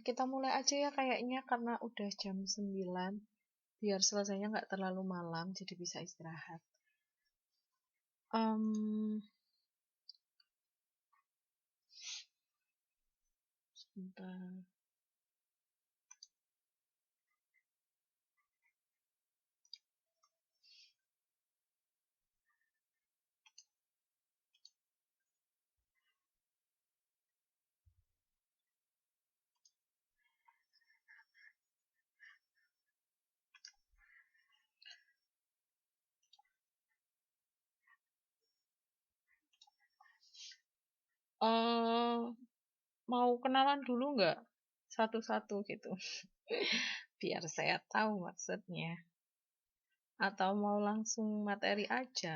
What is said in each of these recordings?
Kita mulai aja ya kayaknya karena udah jam 9, biar selesainya nggak terlalu malam, jadi bisa istirahat. Em, Sebentar. Eh, Mau kenalan dulu nggak? Satu-satu gitu. Biar saya tahu maksudnya. Atau mau langsung materi aja?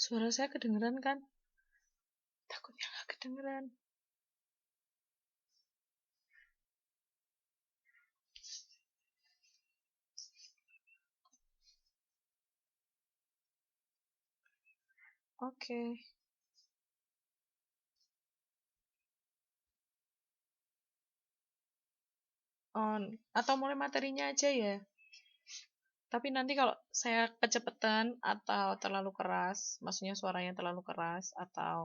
Suara saya kedengeran kan? Takutnya nggak kedengeran. Oke. On. Atau mulai materinya aja ya. Tapi nanti kalau saya kecepatan atau terlalu keras, maksudnya suaranya terlalu keras atau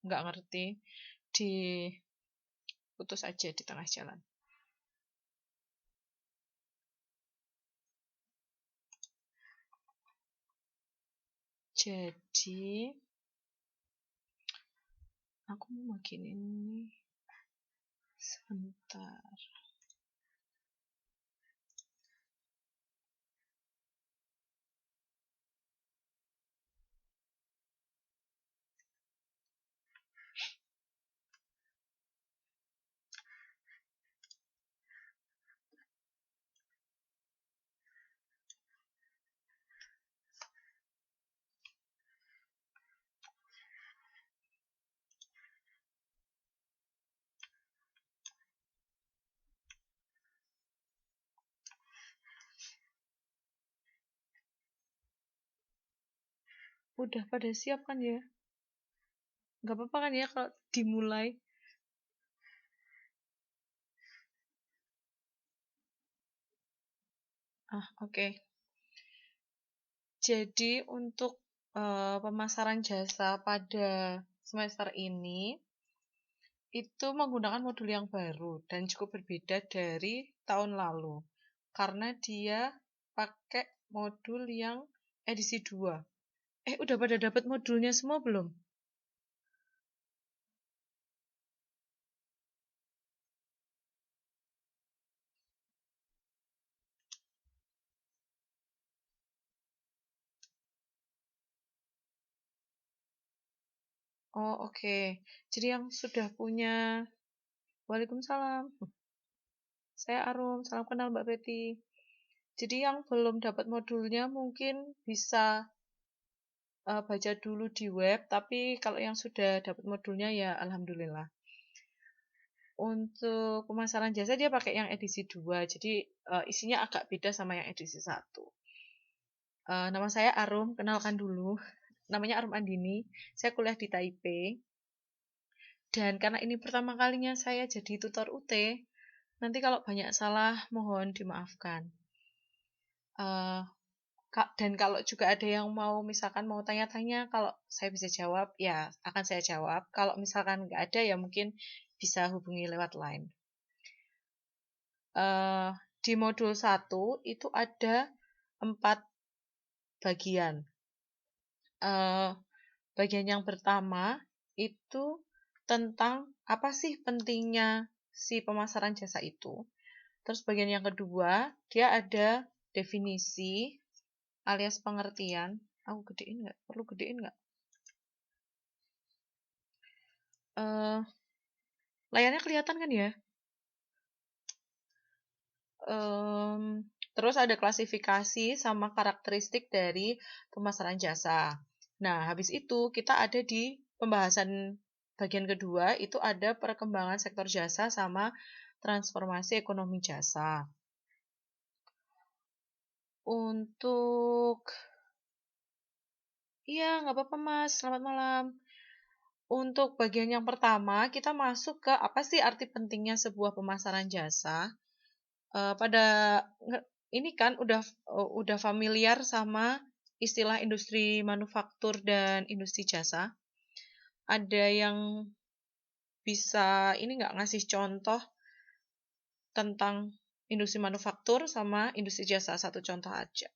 nggak ngerti, diputus aja di tengah jalan. Jadi, aku mau bikin ini sebentar. Udah pada siap kan ya? Nggak apa-apa kan ya kalau dimulai? Oke. Jadi untuk pemasaran jasa pada semester ini itu menggunakan modul yang baru dan cukup berbeda dari tahun lalu. Karena dia pakai modul yang edisi 2. Udah pada dapat modulnya semua belum? Oh, oke. Jadi yang sudah punya, Waalaikumsalam. Saya Arum, salam kenal Mbak Betty. Jadi yang belum dapat modulnya mungkin bisa baca dulu di web, tapi kalau yang sudah dapat modulnya ya alhamdulillah. Untuk pemasaran jasa dia pakai yang edisi 2, jadi isinya agak beda sama yang edisi 1. Nama saya Arum, kenalkan dulu. Namanya Arum Andini, saya kuliah di Taipei. Dan karena ini pertama kalinya saya jadi tutor UT, nanti kalau banyak salah mohon dimaafkan. Eh, dan kalau juga ada yang mau misalkan mau tanya-tanya, kalau saya bisa jawab ya akan saya jawab. Kalau misalkan nggak ada ya mungkin bisa hubungi lewat line. eh, di modul 1 itu ada 4 bagian. Eh, Bagian yang pertama itu tentang apa sih pentingnya si pemasaran jasa itu. Terus bagian yang kedua, dia ada definisi alias pengertian. Aku gedein nggak? Perlu gedein nggak? Layarnya kelihatan kan ya? Terus ada klasifikasi sama karakteristik dari pemasaran jasa. Nah, habis itu kita ada di pembahasan bagian kedua, itu ada perkembangan sektor jasa sama transformasi ekonomi jasa. Untuk, iya nggak apa-apa Mas, selamat malam. Untuk bagian yang pertama, kita masuk ke apa sih arti pentingnya sebuah pemasaran jasa. Pada ini kan udah familiar sama istilah industri manufaktur dan industri jasa. Ada yang bisa ini nggak ngasih contoh tentang industri manufaktur sama industri jasa, satu contoh aja.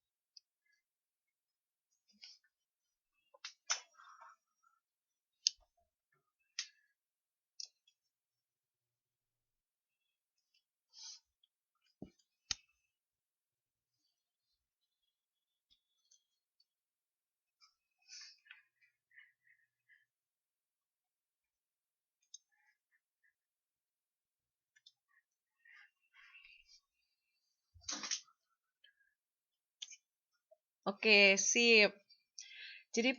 Oke, sip. Jadi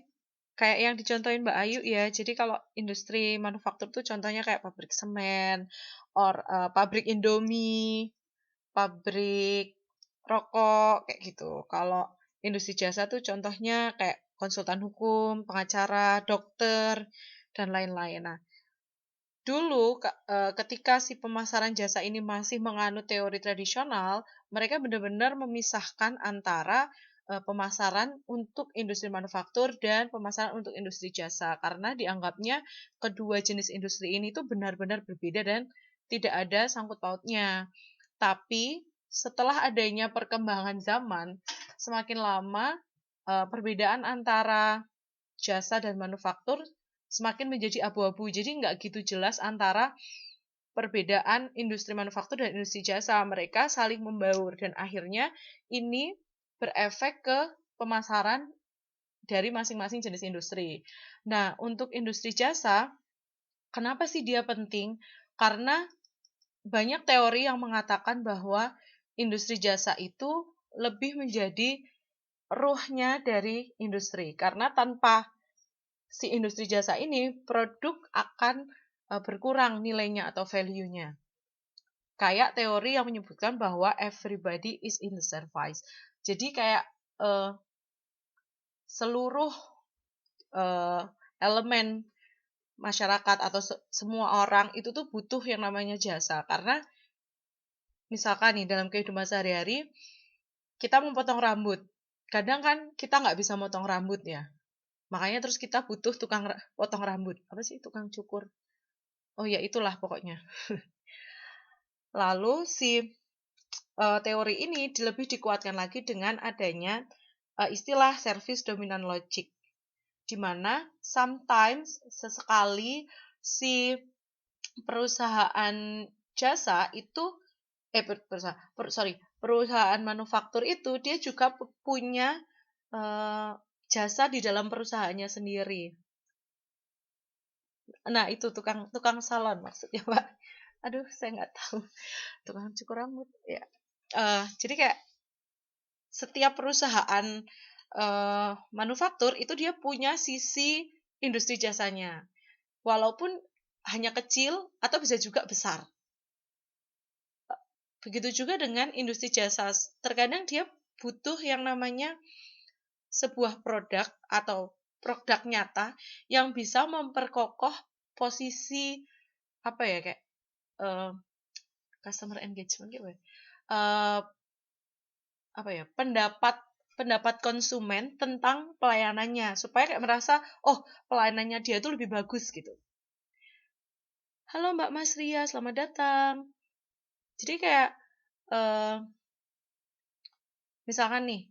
kayak yang dicontohin Mbak Ayu ya. Jadi kalau industri manufaktur tuh contohnya kayak pabrik semen, pabrik Indomie, pabrik rokok kayak gitu. Kalau industri jasa tuh contohnya kayak konsultan hukum, pengacara, dokter, dan lain-lain. Nah, dulu ketika si pemasaran jasa ini masih menganut teori tradisional, mereka benar-benar memisahkan antara pemasaran untuk industri manufaktur dan pemasaran untuk industri jasa karena dianggapnya kedua jenis industri ini tuh benar-benar berbeda dan tidak ada sangkut pautnya. Tapi setelah adanya perkembangan zaman, semakin lama perbedaan antara jasa dan manufaktur semakin menjadi abu-abu. Jadi nggak gitu jelas antara perbedaan industri manufaktur dan industri jasa. Mereka saling membaur dan akhirnya ini berefek ke pemasaran dari masing-masing jenis industri. Nah, untuk industri jasa, kenapa sih dia penting? Karena banyak teori yang mengatakan bahwa industri jasa itu lebih menjadi ruhnya dari industri. Karena tanpa si industri jasa ini, produk akan berkurang nilainya atau value-nya. Kayak teori yang menyebutkan bahwa everybody is in the service. Jadi kayak uh, seluruh uh, elemen masyarakat atau semua orang itu tuh butuh yang namanya jasa. Karena misalkan nih dalam kehidupan sehari-hari, kita mau potong rambut. Kadang kan kita nggak bisa motong rambut ya. Makanya terus kita butuh tukang potong rambut. Apa sih tukang cukur? Oh ya itulah pokoknya. Lalu si teori ini lebih dikuatkan lagi dengan adanya istilah service dominant logic, di mana sometimes sesekali si perusahaan jasa itu perusahaan manufaktur itu dia juga punya jasa di dalam perusahaannya sendiri. Nah, itu tukang salon maksudnya, Pak. Aduh, saya nggak tahu. Tukang cukur rambut, ya. Jadi kayak setiap perusahaan manufaktur itu dia punya sisi industri jasanya. Walaupun hanya kecil atau bisa juga besar. Begitu juga dengan industri jasa. Terkadang dia butuh yang namanya sebuah produk atau produk nyata yang bisa memperkokoh posisi apa ya kayak customer engagement gitu ya. Apa ya? Pendapat konsumen tentang pelayanannya supaya kayak merasa oh pelayanannya dia itu lebih bagus gitu. Halo Mbak Mas Ria, selamat datang. Jadi kayak misalkan nih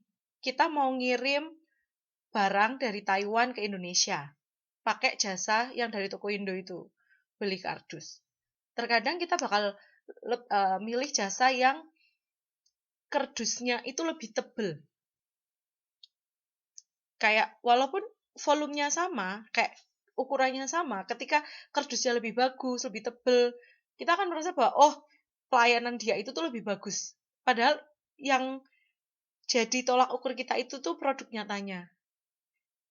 kita mau ngirim barang dari Taiwan ke Indonesia pakai jasa yang dari toko Indo itu beli kardus. Terkadang kita bakal milih jasa yang kerdusnya itu lebih tebel. Kayak walaupun volumenya sama, kayak ukurannya sama, ketika kardusnya lebih bagus, lebih tebel, kita akan merasa bahwa oh, pelayanan dia itu tuh lebih bagus. Padahal yang jadi tolak ukur kita itu tuh produk nyatanya.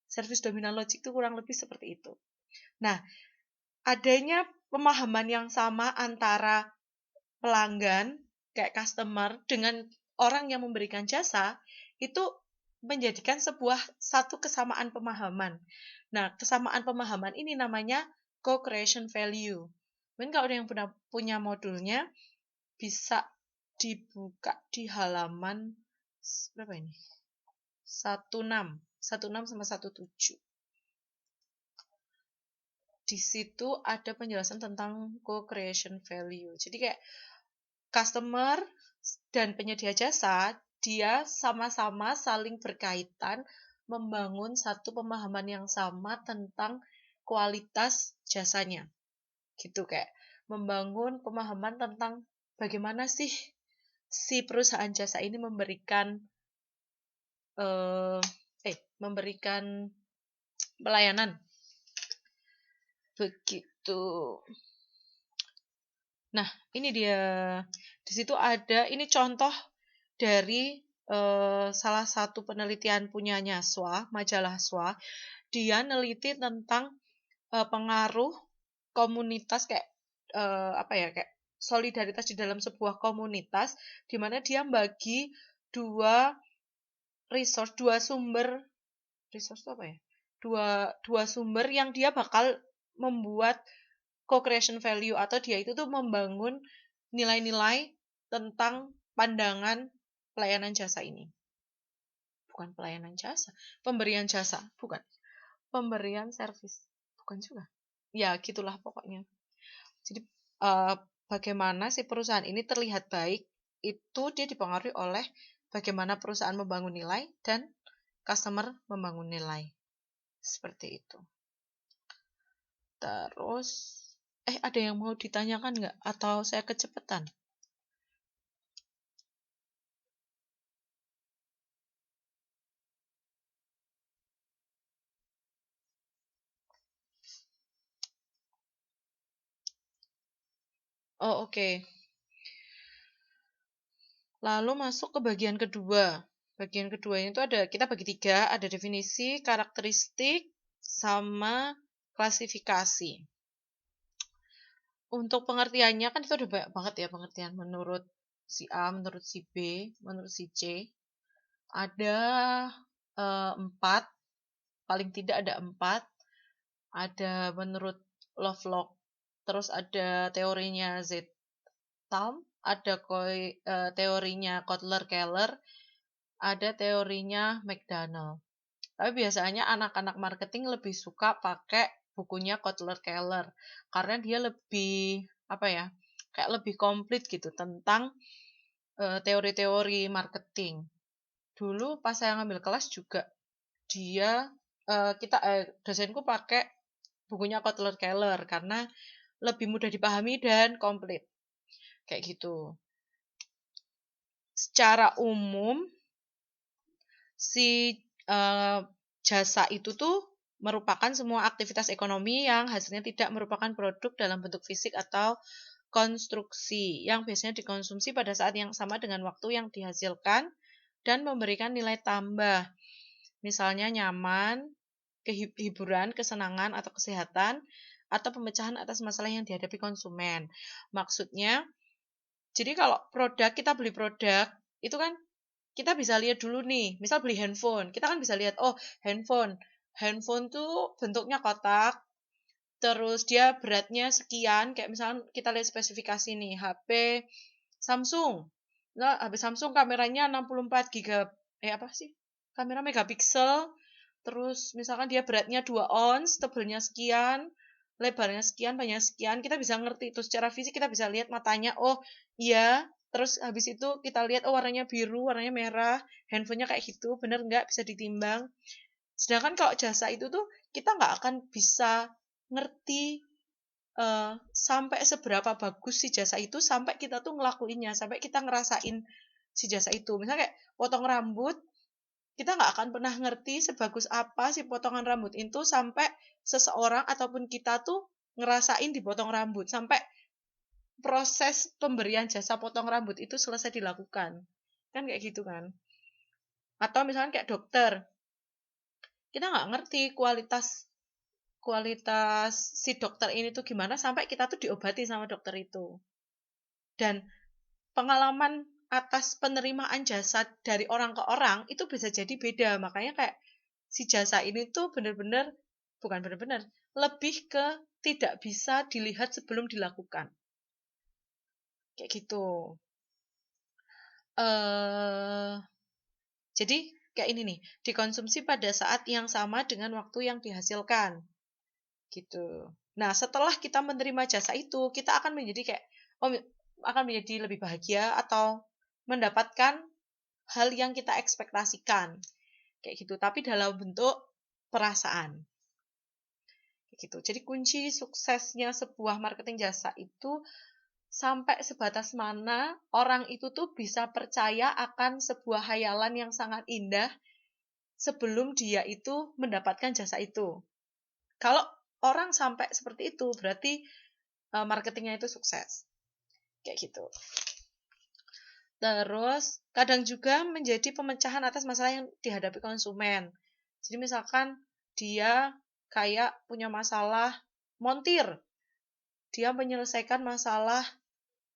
Service dominant logic itu kurang lebih seperti itu. Nah, adanya pemahaman yang sama antara pelanggan, kayak customer, dengan orang yang memberikan jasa, itu menjadikan satu kesamaan pemahaman. Nah, kesamaan pemahaman ini namanya co-creation value. Mungkin kalau ada yang punya modulnya, bisa dibuka di halaman berapa ini? 16 sama 17. Di situ ada penjelasan tentang co-creation value. Jadi kayak customer dan penyedia jasa, dia sama-sama saling berkaitan membangun satu pemahaman yang sama tentang kualitas jasanya. Gitu kayak membangun pemahaman tentang bagaimana sih si perusahaan jasa ini memberikan pelayanan. Begitu. Nah, ini dia. Di situ ada ini contoh dari salah satu penelitian punyanya SWA, majalah SWA. Dia neliti tentang pengaruh komunitas kayak kayak solidaritas di dalam sebuah komunitas, di mana dia bagi dua sumber resource itu apa ya? Dua sumber yang dia bakal membuat co-creation value, atau dia itu tuh membangun nilai-nilai tentang pandangan pelayanan jasa ini. Bukan pelayanan jasa, pemberian jasa, bukan. Pemberian servis, bukan juga. Ya, gitulah pokoknya. Jadi bagaimana si perusahaan ini terlihat baik, itu dia dipengaruhi oleh bagaimana perusahaan membangun nilai dan customer membangun nilai. Seperti itu. Terus, ada yang mau ditanyakan nggak? Atau saya kecepatan? Oh, oke. Lalu masuk ke bagian kedua. Bagian kedua itu kita bagi 3, ada definisi, karakteristik, sama klasifikasi. Untuk pengertiannya kan itu udah banyak banget ya pengertian menurut si A, menurut si B, menurut si C. Ada 4, paling tidak ada 4. Ada menurut Lovelock, terus ada teorinya Z-Taum, ada teorinya Kotler-Keller, ada teorinya McDonald. Tapi biasanya anak-anak marketing lebih suka pakai bukunya Kotler-Keller karena dia lebih kayak lebih komplit gitu tentang teori-teori marketing. Dulu pas saya ngambil kelas juga dia dosenku pakai bukunya Kotler-Keller karena lebih mudah dipahami dan komplit. Kayak gitu. Secara umum si jasa itu tuh merupakan semua aktivitas ekonomi yang hasilnya tidak merupakan produk dalam bentuk fisik atau konstruksi yang biasanya dikonsumsi pada saat yang sama dengan waktu yang dihasilkan dan memberikan nilai tambah. Misalnya nyaman, hiburan, kesenangan atau kesehatan, atau pemecahan atas masalah yang dihadapi konsumen. Maksudnya, jadi kalau kita beli produk, itu kan kita bisa lihat dulu nih, misal beli handphone, kita kan bisa lihat, oh handphone tuh bentuknya kotak, terus dia beratnya sekian, kayak misalnya kita lihat spesifikasi nih, HP Samsung. Nah, HP Samsung kameranya 64 giga, kamera megapiksel, terus misalkan dia beratnya 2 ons, tebelnya sekian, lebarnya sekian, panjangnya sekian, kita bisa ngerti itu secara fisik, kita bisa lihat matanya, oh iya, terus habis itu kita lihat, oh warnanya biru, warnanya merah, handphonenya kayak gitu, bener nggak, bisa ditimbang. Sedangkan kalau jasa itu tuh, kita nggak akan bisa ngerti sampai seberapa bagus si jasa itu sampai kita tuh ngelakuinnya, sampai kita ngerasain si jasa itu. Misalnya kayak potong rambut, kita nggak akan pernah ngerti sebagus apa si potongan rambut itu sampai seseorang ataupun kita tuh ngerasain dipotong rambut, sampai proses pemberian jasa potong rambut itu selesai dilakukan. Kan kayak gitu kan. Atau misalnya kayak dokter, kita nggak ngerti kualitas kualitas si dokter ini tuh gimana sampai kita tuh diobati sama dokter itu. Dan pengalaman atas penerimaan jasa dari orang ke orang itu bisa jadi beda. Makanya kayak si jasa ini tuh bener-bener, bukan bener-bener, lebih ke tidak bisa dilihat sebelum dilakukan. Kayak gitu. Jadi kayak ini nih, dikonsumsi pada saat yang sama dengan waktu yang dihasilkan. Gitu. Nah, setelah kita menerima jasa itu, kita akan menjadi kayak akan menjadi lebih bahagia atau mendapatkan hal yang kita ekspektasikan. Kayak gitu, tapi dalam bentuk perasaan. Kayak gitu. Jadi kunci suksesnya sebuah marketing jasa itu sampai sebatas mana orang itu tuh bisa percaya akan sebuah hayalan yang sangat indah sebelum dia itu mendapatkan jasa itu. Kalau orang sampai seperti itu, berarti marketingnya itu sukses. Kayak gitu. Terus, kadang juga menjadi pemecahan atas masalah yang dihadapi konsumen. Jadi misalkan dia kayak punya masalah montir. Dia menyelesaikan masalah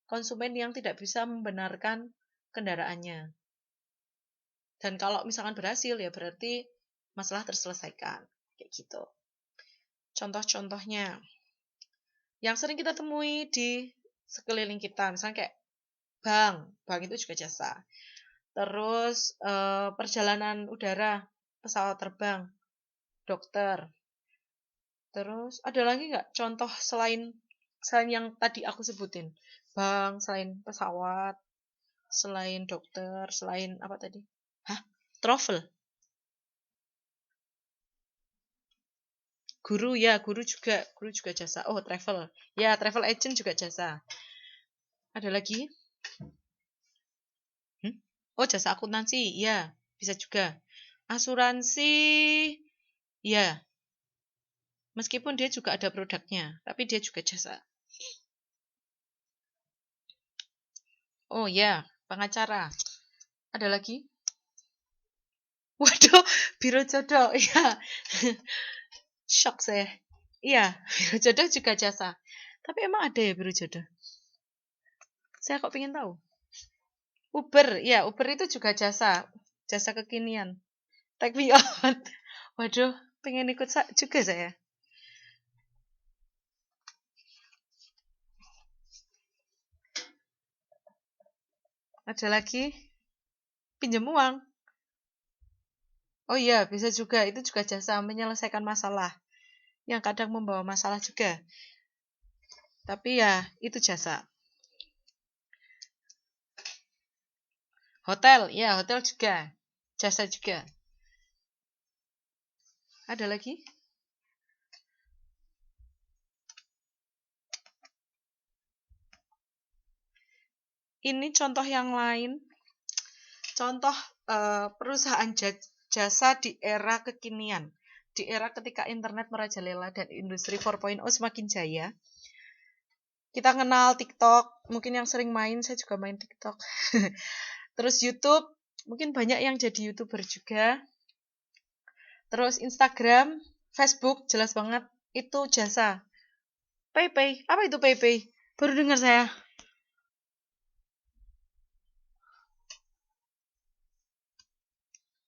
konsumen yang tidak bisa membenarkan kendaraannya. Dan kalau misalkan berhasil, ya berarti masalah terselesaikan. Kayak gitu. Contoh-contohnya yang sering kita temui di sekeliling kita, misalnya kayak bank itu juga jasa. Terus perjalanan udara, pesawat terbang, dokter. Terus ada lagi nggak contoh selain yang tadi aku sebutin? Bank, selain pesawat, selain dokter, selain apa tadi? Hah? Travel. Guru ya, guru juga jasa. Oh, travel. Ya, travel agent juga jasa. Ada lagi? Oh, jasa akuntansi. Ya, bisa juga. Asuransi. Ya, meskipun dia juga ada produknya, tapi dia juga jasa. Oh ya, pengacara. Ada lagi? Waduh, biro jodoh. Iya. Shock saya. Iya, biro jodoh juga jasa. Tapi emang ada ya biro jodoh? Saya kok pengen tahu. Uber, ya Uber itu juga jasa. Jasa kekinian. Take me out. Waduh, pengen ikut juga saya. Ada lagi? Pinjam uang. Oh iya, bisa juga. Itu juga jasa menyelesaikan masalah. Yang kadang membawa masalah juga. Tapi ya, itu jasa. Hotel, ya hotel juga. Jasa juga. Ada lagi? Ini contoh yang lain. Contoh perusahaan jasa di era kekinian. Di era ketika internet merajalela dan industri 4.0 semakin jaya. Kita kenal TikTok. Mungkin yang sering main, saya juga main TikTok. Terus YouTube. Mungkin banyak yang jadi YouTuber juga. Terus Instagram, Facebook, jelas banget. Itu jasa. PayPay. Apa itu PayPay? Baru dengar saya.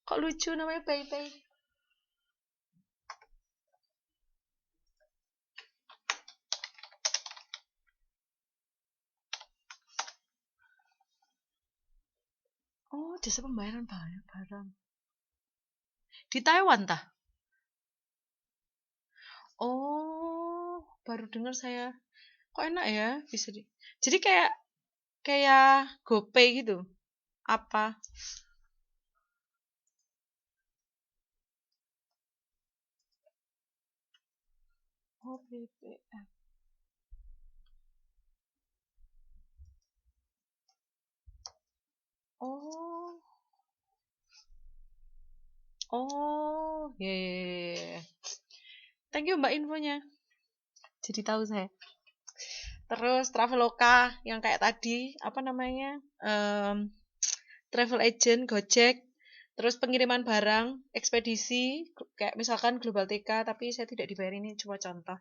Kok lucu namanya PayPay? Oh, jasa pembayaran barang. Di Taiwan tah? Oh, baru dengar saya. Kok enak ya? Bisa di. Jadi kayak GoPay gitu. Apa? Oh, PayPay. Oh. Oh, ya, ya, ya, ya. Thank you Mbak infonya. Jadi tahu saya. Terus Traveloka yang kayak tadi, apa namanya? Travel agent, Gojek, terus pengiriman barang, ekspedisi, kayak misalkan Global TK, tapi saya tidak dibayar, ini cuma contoh.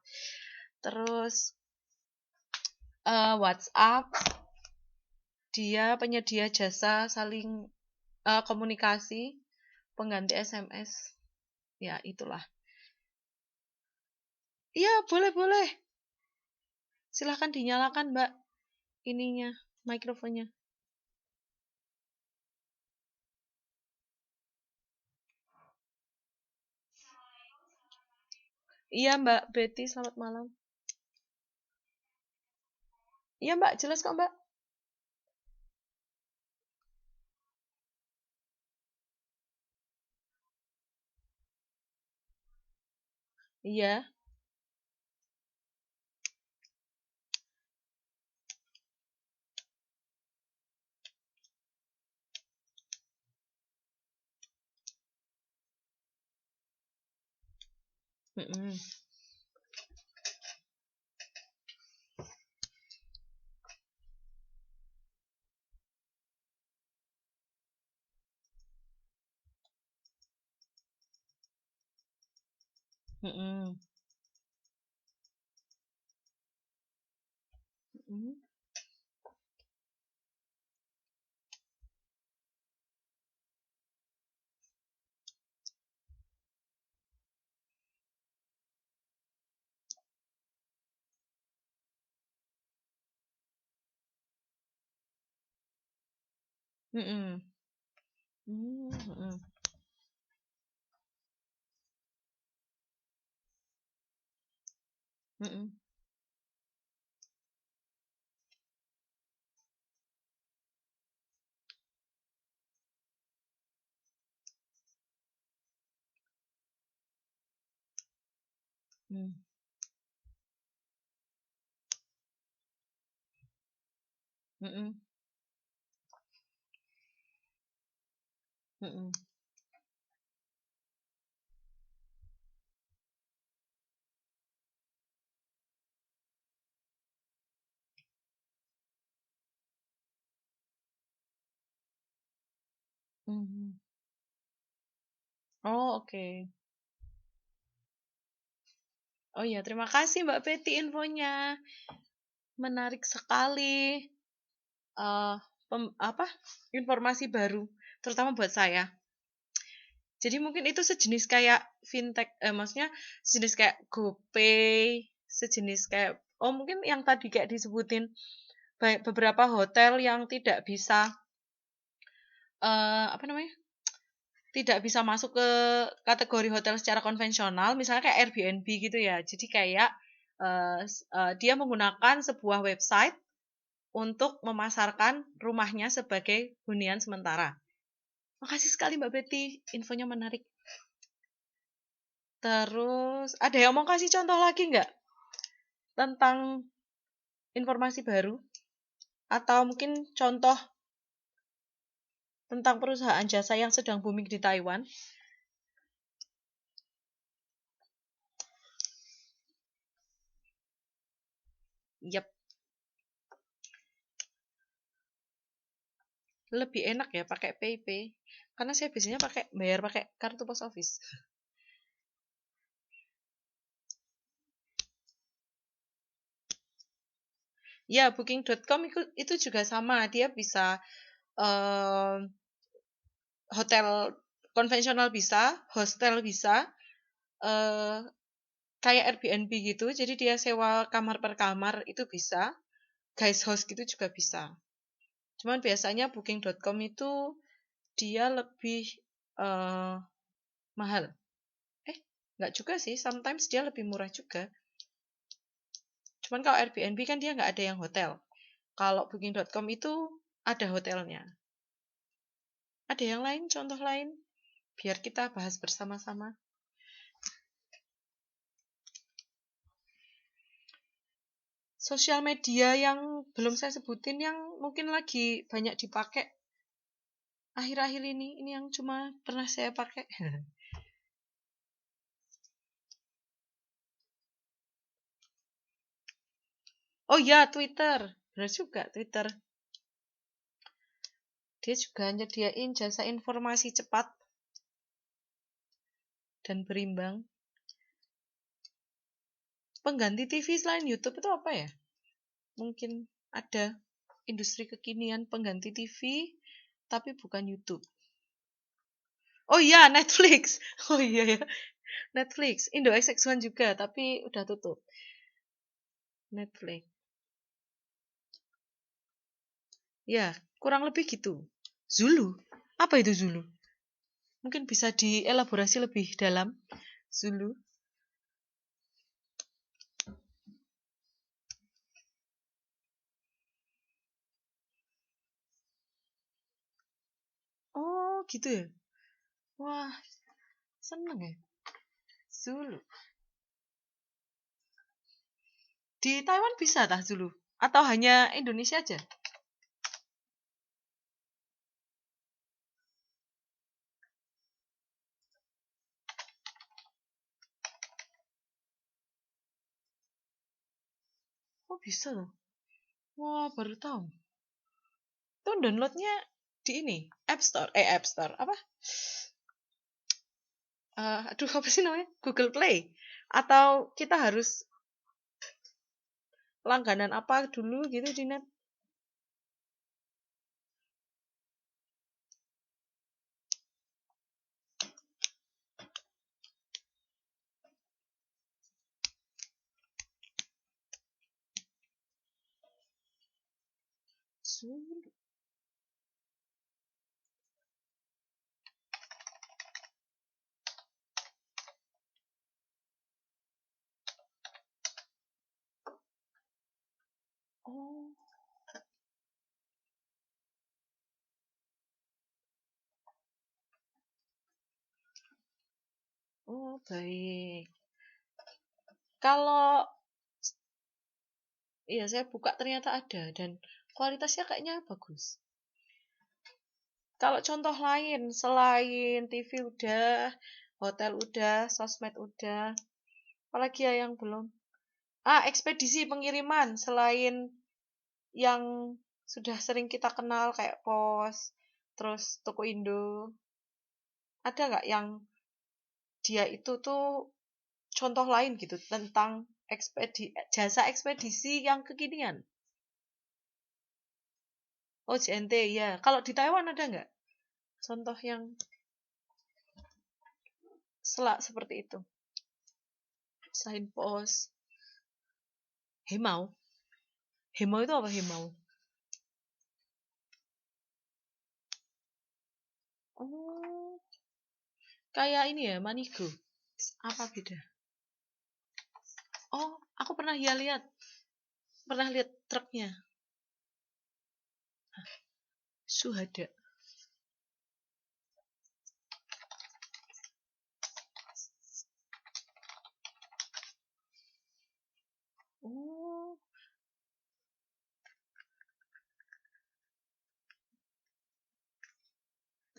Terus WhatsApp, dia penyedia jasa saling komunikasi, pengganti SMS, ya itulah. Iya, boleh. Silahkan dinyalakan Mbak, ininya, mikrofonnya. Iya Mbak Betty, selamat malam. Iya Mbak, jelas kok Mbak. Iya. Mm-mm. Mm-mm. Mm-mm. Mm-mm. Mm-mm. Mm-mm. Mm. Mm-mm. Mm-mm. Mm-mm. Oh, oke. Oh iya, terima kasih Mbak Betty infonya. Menarik sekali. eh apa? Informasi baru, terutama buat saya. Jadi mungkin itu sejenis kayak fintech, maksudnya sejenis kayak GoPay, sejenis kayak, oh mungkin yang tadi kayak disebutin beberapa hotel yang tidak bisa, apa namanya? Tidak bisa masuk ke kategori hotel secara konvensional, misalnya kayak Airbnb gitu ya. Jadi kayak dia menggunakan sebuah website untuk memasarkan rumahnya sebagai hunian sementara. Makasih sekali Mbak Betty, infonya menarik. Terus ada yang mau kasih contoh lagi nggak tentang informasi baru? Atau mungkin contoh tentang perusahaan jasa yang sedang booming di Taiwan? Yap, lebih enak ya pakai PayPay. Karena saya biasanya bayar pakai kartu pos office. Ya, booking.com itu juga sama. Dia bisa eh, hotel konvensional bisa, hostel bisa, eh, kayak Airbnb gitu. Jadi dia sewa kamar per kamar itu bisa, guest house gitu juga bisa. Cuman biasanya booking.com itu dia lebih eh, mahal. Nggak juga sih, sometimes dia lebih murah juga. Cuman kalau Airbnb kan dia nggak ada yang hotel. Kalau booking.com itu ada hotelnya. Ada yang lain, contoh lain? Biar kita bahas bersama-sama. Sosial media yang belum saya sebutin yang mungkin lagi banyak dipakai. akhir-akhir ini yang cuma pernah saya pakai. Oh ya, Twitter. Benar juga, Twitter. Dia juga nyediain jasa informasi cepat dan berimbang. Pengganti TV selain YouTube itu apa ya? Mungkin ada industri kekinian pengganti TV, tapi bukan YouTube. Oh iya, Netflix. Oh iya ya, Netflix. Indo XX1 juga, tapi udah tutup. Netflix. Ya, kurang lebih gitu. Zulu. Apa itu Zulu? Mungkin bisa dielaborasi lebih dalam. Zulu. Oh, gitu ya. Wah, seneng ya. Zulu. Di Taiwan bisa tah Zulu? Atau hanya Indonesia aja? Oh, bisa loh. Wah, baru tahu. Itu downloadnya di ini, App Store. App Store. Apa? Aduh, apa sih namanya? Google Play. Atau kita harus langganan apa dulu gitu di net? Zulu. Oh, oh baik. Kalau iya saya buka ternyata ada dan kualitasnya kayaknya bagus. Kalau contoh lain selain TV udah, hotel udah, sosmed udah, apalagi ya yang belum? Ekspedisi pengiriman selain yang sudah sering kita kenal kayak pos, terus toko Indo, ada nggak yang dia itu tuh contoh lain gitu tentang jasa ekspedisi yang kekinian? Oh, JNT ya. Kalau di Taiwan ada nggak contoh yang seperti itu? Selain pos, Hemau. Hemau itu apa Hemau? Oh, kayak ini ya, Manigo. Apa beda? Oh, aku pernah ya lihat. Pernah lihat truknya. Suhada. Oh,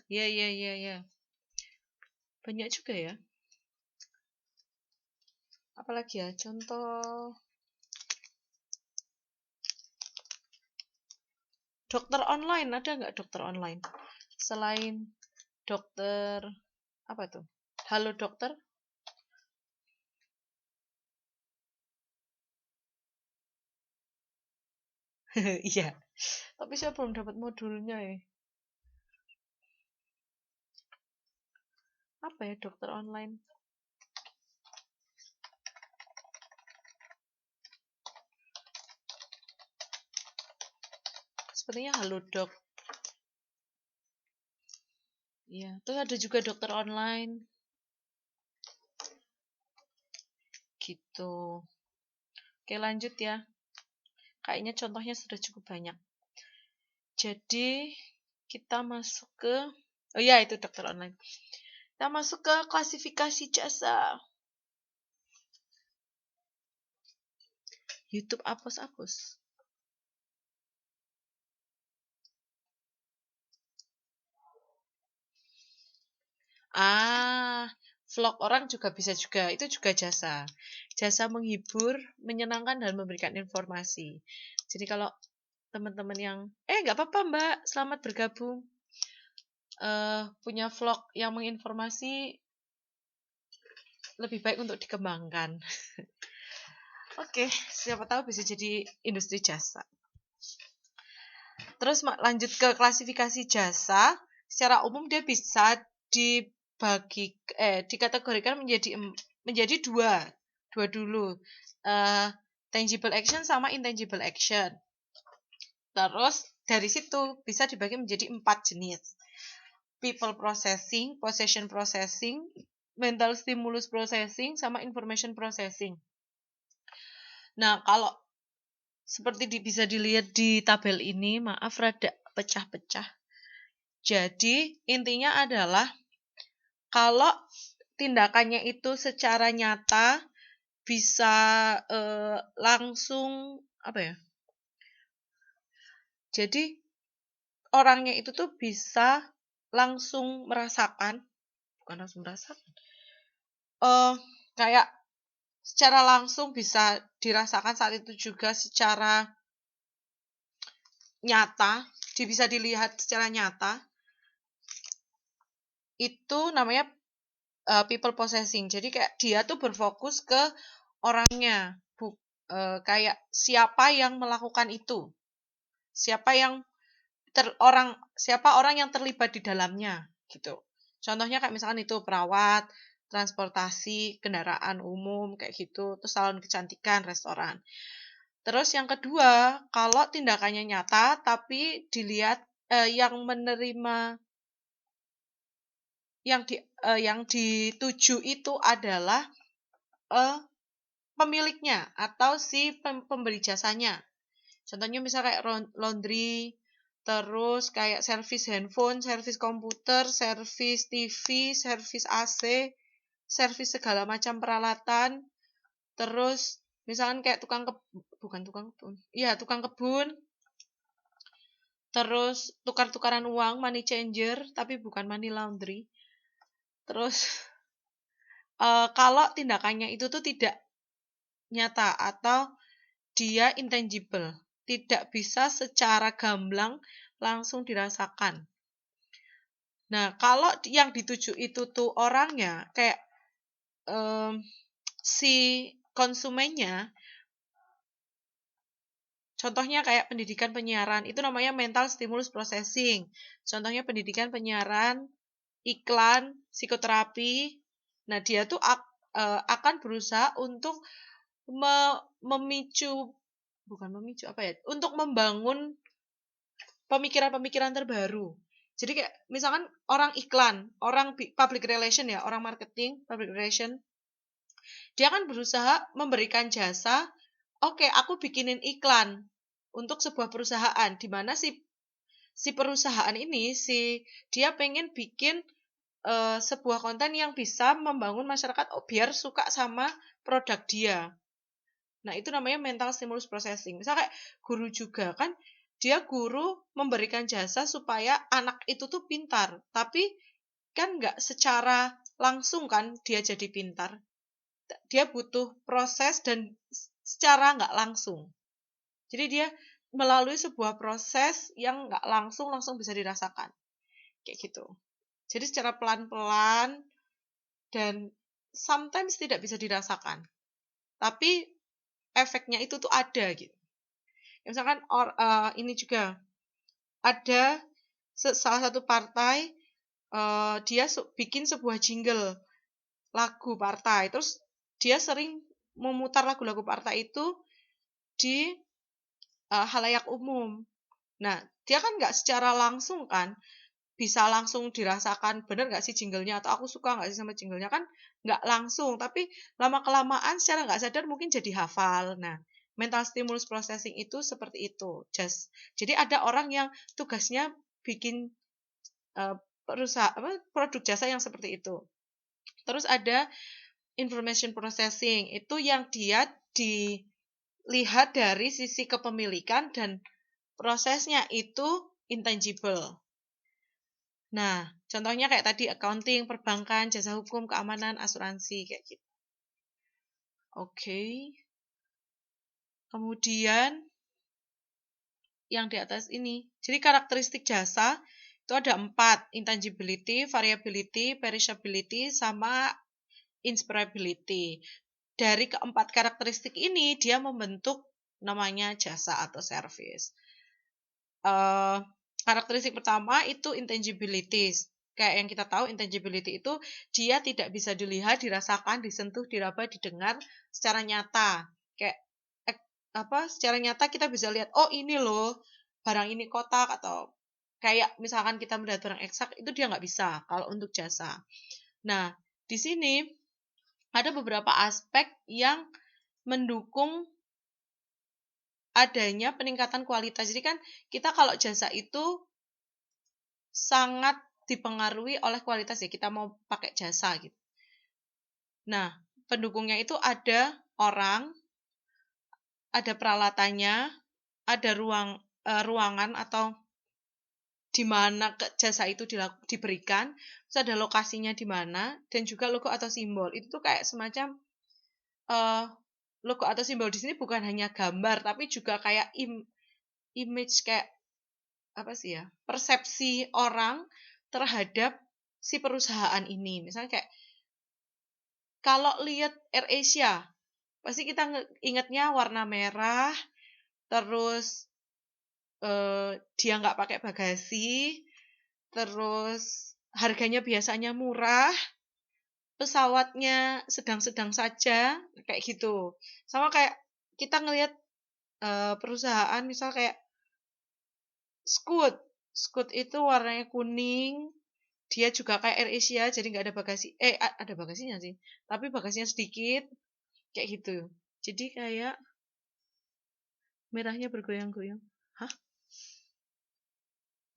ya ya ya ya. Banyak juga ya. Apalagi ya, contoh dokter online, ada nggak dokter online? Selain dokter, apa tuh? Halo dokter? Iya, tapi saya belum dapat modulnya ya. Apa ya dokter online? Sepertinya Halodoc. Iya, terus ada juga dokter online. Gitu. Oke, lanjut ya. Kayaknya contohnya sudah cukup banyak. Jadi, kita masuk ke oh ya, itu dokter online. Kita masuk ke klasifikasi jasa. YouTube apus-apus. Vlog orang juga bisa juga, itu juga jasa. Jasa menghibur, menyenangkan, dan memberikan informasi. Jadi kalau teman-teman yang, nggak apa-apa Mbak, selamat bergabung. Punya vlog yang menginformasi, lebih baik untuk dikembangkan. Oke, siapa tahu bisa jadi industri jasa. Terus lanjut ke klasifikasi jasa. Secara umum dia bisa dikategorikan menjadi dua dulu. Tangible action sama intangible action. Terus dari situ bisa dibagi menjadi 4 jenis. People processing, possession processing, mental stimulus processing, sama information processing. Nah, kalau seperti bisa dilihat di tabel ini, maaf rada pecah-pecah. Jadi, intinya adalah kalau tindakannya itu secara nyata bisa langsung apa ya? Jadi, orangnya itu tuh bisa langsung merasakan, bukan langsung merasakan. Kayak secara langsung bisa dirasakan saat itu juga secara nyata, bisa dilihat secara nyata. Itu namanya people possessing. Jadi kayak dia tuh berfokus ke orangnya, kayak siapa yang melakukan itu, siapa orang yang terlibat di dalamnya, gitu. Contohnya kayak misalkan itu perawat, transportasi, kendaraan umum, kayak gitu, terus salon kecantikan, restoran. Terus yang kedua, kalau tindakannya nyata, tapi dilihat yang menerima, yang dituju itu adalah pemiliknya atau si pemberi jasanya. Contohnya misalnya kayak laundry, terus kayak servis handphone, servis komputer, servis TV, servis AC, servis segala macam peralatan. Terus misalkan kayak tukang kebun. Terus tukar-tukaran uang, money changer, tapi bukan money laundry. Terus kalau tindakannya itu tuh tidak nyata atau dia intangible, tidak bisa secara gamblang langsung dirasakan. Nah, kalau yang dituju itu tuh orangnya, kayak si konsumennya, contohnya kayak pendidikan penyiaran, itu namanya mental stimulus processing. Contohnya pendidikan penyiaran, iklan, psikoterapi. Nah, dia tuh akan berusaha untuk untuk membangun pemikiran-pemikiran terbaru. Jadi kayak misalkan orang iklan, orang public relation ya, orang marketing, public relation, dia kan berusaha memberikan jasa, oke, aku bikinin iklan untuk sebuah perusahaan, di mana si perusahaan ini, dia pengen bikin sebuah konten yang bisa membangun masyarakat biar suka sama produk dia. Nah, itu namanya mental stimulus processing. Misalnya kayak guru juga kan, dia guru memberikan jasa supaya anak itu tuh pintar. Tapi kan nggak secara langsung kan dia jadi pintar. Dia butuh proses dan secara nggak langsung. Jadi dia melalui sebuah proses yang nggak langsung bisa dirasakan. Kayak gitu. Jadi secara pelan-pelan dan sometimes tidak bisa dirasakan. Tapi efeknya itu tuh ada gitu. Misalkan ini juga ada salah satu partai, dia bikin sebuah jingle lagu partai, terus dia sering memutar lagu-lagu partai itu di halayak umum. Nah, dia kan nggak secara langsung kan bisa langsung dirasakan bener nggak sih jinglenya, atau aku suka nggak sih sama jinglenya, kan nggak langsung, tapi lama-kelamaan secara nggak sadar mungkin jadi hafal. Nah, mental stimulus processing itu seperti itu. Jadi ada orang yang tugasnya bikin produk jasa yang seperti itu. Terus ada information processing, itu yang dia dilihat dari sisi kepemilikan dan prosesnya itu intangible. Nah, Contohnya kayak tadi accounting, perbankan, jasa hukum, keamanan, asuransi kayak gitu. Oke. Kemudian yang di atas ini. Jadi karakteristik jasa itu ada 4, intangibility, variability, perishability, sama inspirability. Dari keempat karakteristik ini dia membentuk namanya jasa atau service. Karakteristik pertama itu intangibilities. Kayak yang kita tahu intangibility itu dia tidak bisa dilihat, dirasakan, disentuh, diraba, didengar secara nyata. Kayak secara nyata kita bisa lihat, oh ini loh barang ini kotak, atau kayak misalkan kita melihat barang eksak itu dia nggak bisa kalau untuk jasa. Nah, di sini ada beberapa aspek yang mendukung adanya peningkatan kualitas. Jadi kan kita kalau jasa itu sangat dipengaruhi oleh kualitas ya, kita mau pakai jasa gitu. Nah, pendukungnya itu ada orang, ada peralatannya, ada ruangan atau di mana jasa itu diberikan, terus ada lokasinya di mana, dan juga logo atau simbol. Itu tuh kayak semacam logo atau simbol di sini bukan hanya gambar, tapi juga kayak image, kayak apa sih ya, persepsi orang terhadap si perusahaan ini. Misalnya kayak kalau lihat AirAsia, pasti kita ingatnya warna merah, terus dia nggak pakai bagasi, terus harganya biasanya murah, pesawatnya sedang-sedang saja, kayak gitu. Sama kayak kita ngelihat perusahaan misal kayak Scoot. Scoot itu warnanya kuning, dia juga kayak AirAsia, jadi nggak ada bagasi. Ada bagasinya sih, tapi bagasinya sedikit, kayak gitu. Jadi kayak merahnya bergoyang-goyang. Hah?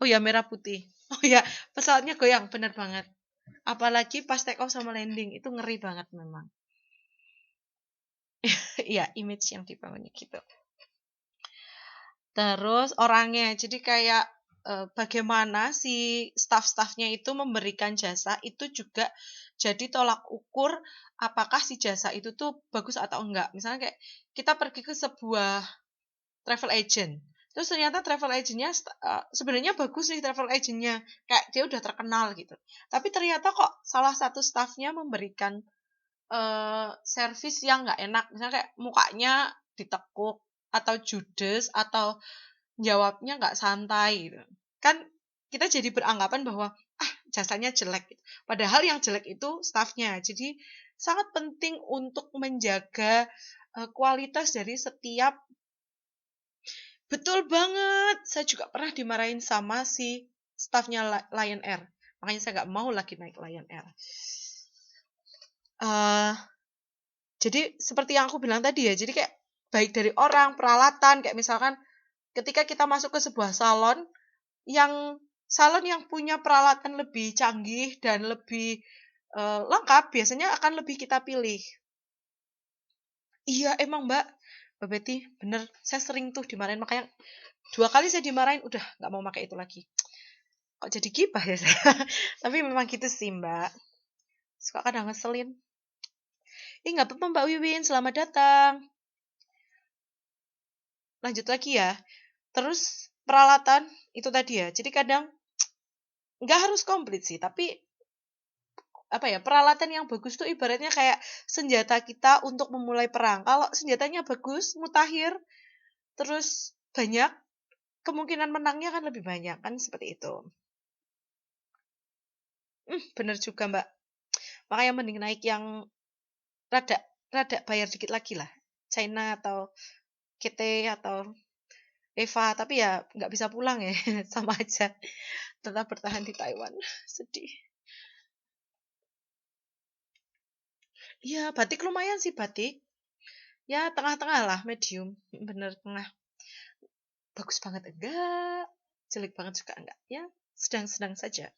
Oh ya, merah putih. Oh ya, pesawatnya goyang, bener banget. Apalagi pas take off sama landing, itu ngeri banget memang. Iya, image yang dibangunnya gitu. Terus orangnya, jadi kayak bagaimana si staff-staffnya itu memberikan jasa, itu juga jadi tolak ukur apakah si jasa itu tuh bagus atau enggak. Misalnya kayak kita pergi ke sebuah travel agent, terus ternyata travel agentnya sebenarnya bagus nih travel agentnya, kayak dia udah terkenal gitu. Tapi ternyata kok salah satu staffnya memberikan servis yang nggak enak, misalnya kayak mukanya ditekuk, atau judes, atau jawabnya nggak santai gitu. Kan kita jadi beranggapan bahwa jasanya jelek gitu. Padahal yang jelek itu staffnya. Jadi sangat penting untuk menjaga kualitas dari setiap. Betul banget. Saya juga pernah dimarahin sama si staffnya Lion Air. Makanya saya nggak mau lagi naik Lion Air. Jadi seperti yang aku bilang tadi ya, jadi kayak baik dari orang, peralatan, kayak misalkan ketika kita masuk ke sebuah salon yang punya peralatan lebih canggih dan lebih lengkap, biasanya akan lebih kita pilih. Iya emang Mbak Betty, bener. Saya sering tuh dimarahin, makanya 2 kali saya dimarahin, udah nggak mau pakai itu lagi. Kok jadi gibah ya saya? Tapi memang gitu sih Mbak. Suka kadang ngeselin. Nggak apa-apa Mbak Wiwin, selamat datang. Lanjut lagi ya. Terus peralatan itu tadi ya. Jadi kadang nggak harus komplit sih, tapi apa ya, peralatan yang bagus tuh ibaratnya kayak senjata kita untuk memulai perang. Kalau senjatanya bagus, mutakhir, terus banyak, kemungkinan menangnya kan lebih banyak, kan seperti itu. Bener juga Mbak. Makanya mending naik yang rada rada bayar dikit lagi lah. China atau KT atau Eva, tapi ya nggak bisa pulang ya, sama aja. Tetap bertahan di Taiwan. Sedih. Iya, batik lumayan sih batik. Ya, tengah-tengah lah, medium. Bener tengah. Bagus banget enggak, jelek banget juga enggak. Ya, sedang-sedang saja.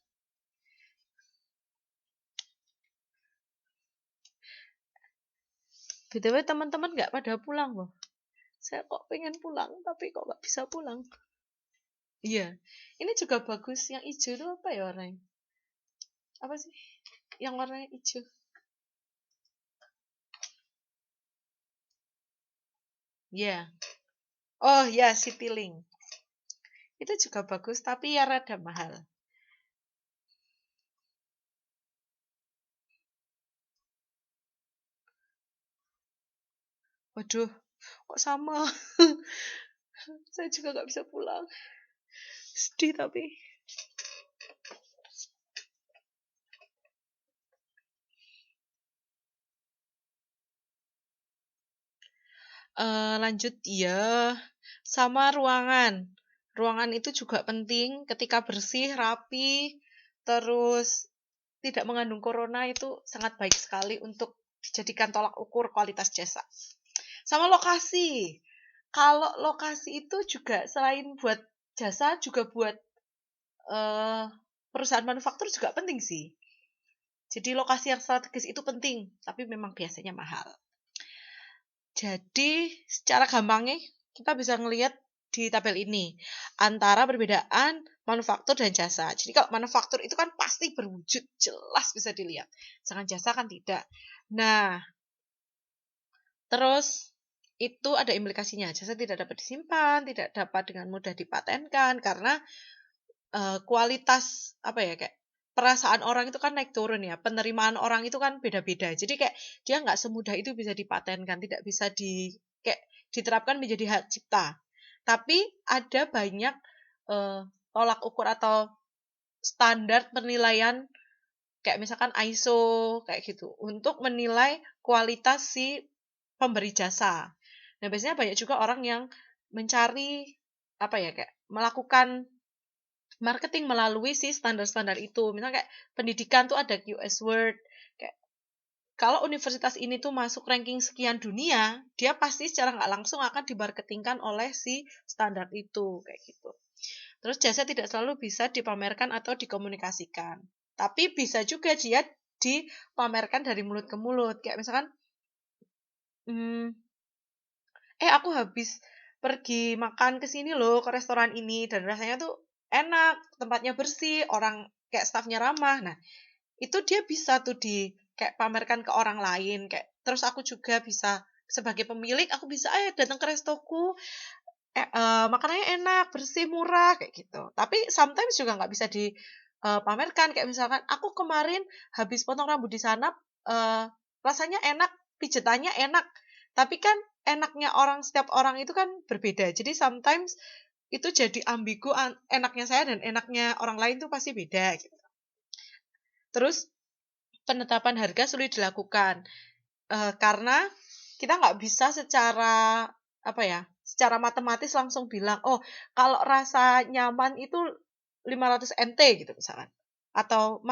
BTW teman-teman nggak pada pulang loh. Saya kok pengen pulang, tapi kok nggak bisa pulang. Iya, ini juga bagus. Yang hijau itu apa ya warnanya? Apa sih yang warnanya hijau? Ya. Yeah. Oh ya, Citylink. Itu juga bagus, tapi ya rada mahal. Waduh, kok sama? Saya juga nggak bisa pulang. Sedih tapi. Lanjut ya, sama ruangan. Ruangan itu juga penting ketika bersih, rapi, terus tidak mengandung corona itu sangat baik sekali untuk dijadikan tolak ukur kualitas jasa. Sama lokasi. Kalau lokasi itu juga selain buat jasa juga buat eh, perusahaan manufaktur juga penting sih. Jadi lokasi yang strategis itu penting, tapi memang biasanya mahal. Jadi secara gampangnya kita bisa ngelihat di tabel ini antara perbedaan manufaktur dan jasa. Jadi kalau manufaktur itu kan pasti berwujud, jelas bisa dilihat. Sedangkan jasa kan tidak. Nah, terus itu ada implikasinya. Jasa tidak dapat disimpan, tidak dapat dengan mudah dipatenkan karena kualitas apa ya kayak perasaan orang itu kan naik turun ya. Penerimaan orang itu kan beda-beda. Jadi kayak dia nggak semudah itu bisa dipatenkan, tidak bisa kayak diterapkan menjadi hak cipta. Tapi ada banyak eh, tolak ukur atau standar penilaian kayak misalkan ISO kayak gitu untuk menilai kualitas si pemberi jasa. Nah, biasanya banyak juga orang yang mencari apa ya kayak melakukan marketing melalui si standar-standar itu. Misalnya kayak pendidikan tuh ada QS Word. Kayak kalau universitas ini tuh masuk ranking sekian dunia, dia pasti secara nggak langsung akan dimarketingkan oleh si standar itu kayak gitu. Terus jasa tidak selalu bisa dipamerkan atau dikomunikasikan. Tapi bisa juga dia dipamerkan dari mulut ke mulut. Kayak misalkan, hmm, aku habis pergi makan ke sini loh, ke restoran ini, dan rasanya tuh enak, tempatnya bersih, orang kayak stafnya ramah. Nah, itu dia bisa tuh kayak pamerkan ke orang lain. Kayak, terus aku juga bisa, sebagai pemilik, aku bisa, datang ke restoku, makanannya enak, bersih, murah, kayak gitu. Tapi sometimes juga nggak bisa dipamerkan. Kayak misalkan, aku kemarin habis potong rambut di sana, rasanya enak, pijetannya enak. Tapi kan enaknya setiap orang itu kan berbeda. Jadi sometimes itu jadi ambigu enaknya saya dan enaknya orang lain tuh pasti beda. Gitu. Terus penetapan harga sulit dilakukan karena kita nggak bisa secara apa ya, secara matematis langsung bilang, oh kalau rasa nyaman itu 500 NT gitu misalkan, atau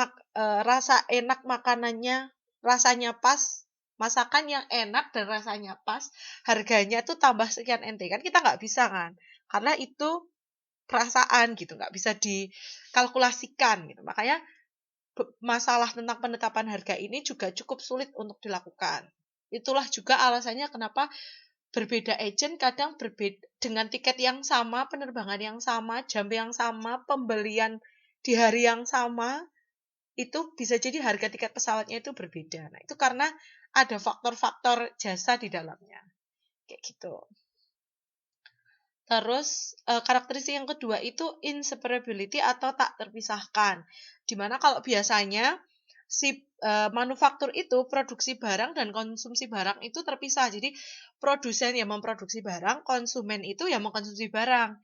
rasa enak makanannya, rasanya pas, masakan yang enak dan rasanya pas, harganya tuh tambah sekian NT kan kita nggak bisa kan, karena itu perasaan gitu, nggak bisa dikalkulasikan gitu. Makanya masalah tentang penetapan harga ini juga cukup sulit untuk dilakukan. Itulah juga alasannya kenapa berbeda agent kadang berbeda dengan tiket yang sama, penerbangan yang sama, jam yang sama, pembelian di hari yang sama, itu bisa jadi harga tiket pesawatnya itu berbeda. Nah, itu karena ada faktor-faktor jasa di dalamnya. Kayak gitu. Terus karakteristik yang kedua itu inseparability atau tak terpisahkan. Dimana kalau biasanya si manufaktur itu produksi barang dan konsumsi barang itu terpisah. Jadi produsen yang memproduksi barang, konsumen itu yang mengkonsumsi barang.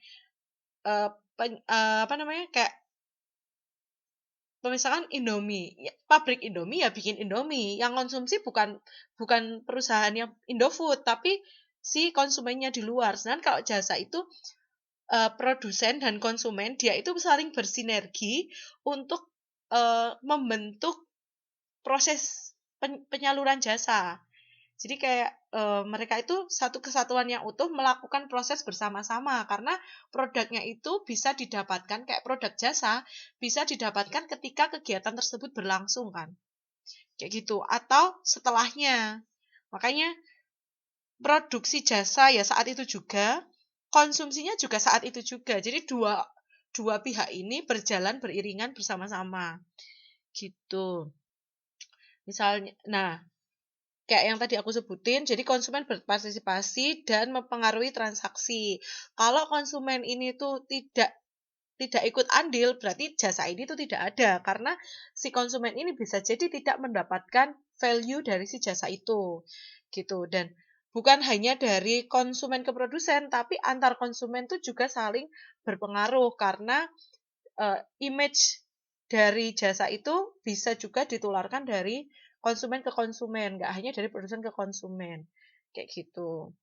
Apa namanya kayak misalkan Indomie, ya, pabrik Indomie ya bikin Indomie. Yang konsumsi bukan perusahaan yang Indofood, tapi si konsumennya di luar. Sedangkan kalau jasa itu produsen dan konsumen dia itu saling bersinergi untuk membentuk proses penyaluran jasa. Jadi kayak mereka itu satu kesatuan yang utuh melakukan proses bersama-sama karena produknya itu bisa didapatkan kayak produk jasa bisa didapatkan ketika kegiatan tersebut berlangsung kan. Kayak gitu atau setelahnya. Makanya produksi jasa ya saat itu juga, konsumsinya juga saat itu juga. Jadi dua pihak ini berjalan beriringan bersama-sama. gitu. Misalnya, nah, kayak yang tadi aku sebutin, jadi konsumen berpartisipasi dan mempengaruhi transaksi. Kalau konsumen ini tuh tidak ikut andil, berarti jasa ini tuh tidak ada karena si konsumen ini bisa jadi tidak mendapatkan value dari si jasa itu. Gitu. Dan bukan hanya dari konsumen ke produsen, tapi antar konsumen tuh juga saling berpengaruh karena image dari jasa itu bisa juga ditularkan dari konsumen ke konsumen, nggak hanya dari produsen ke konsumen. Kayak gitu.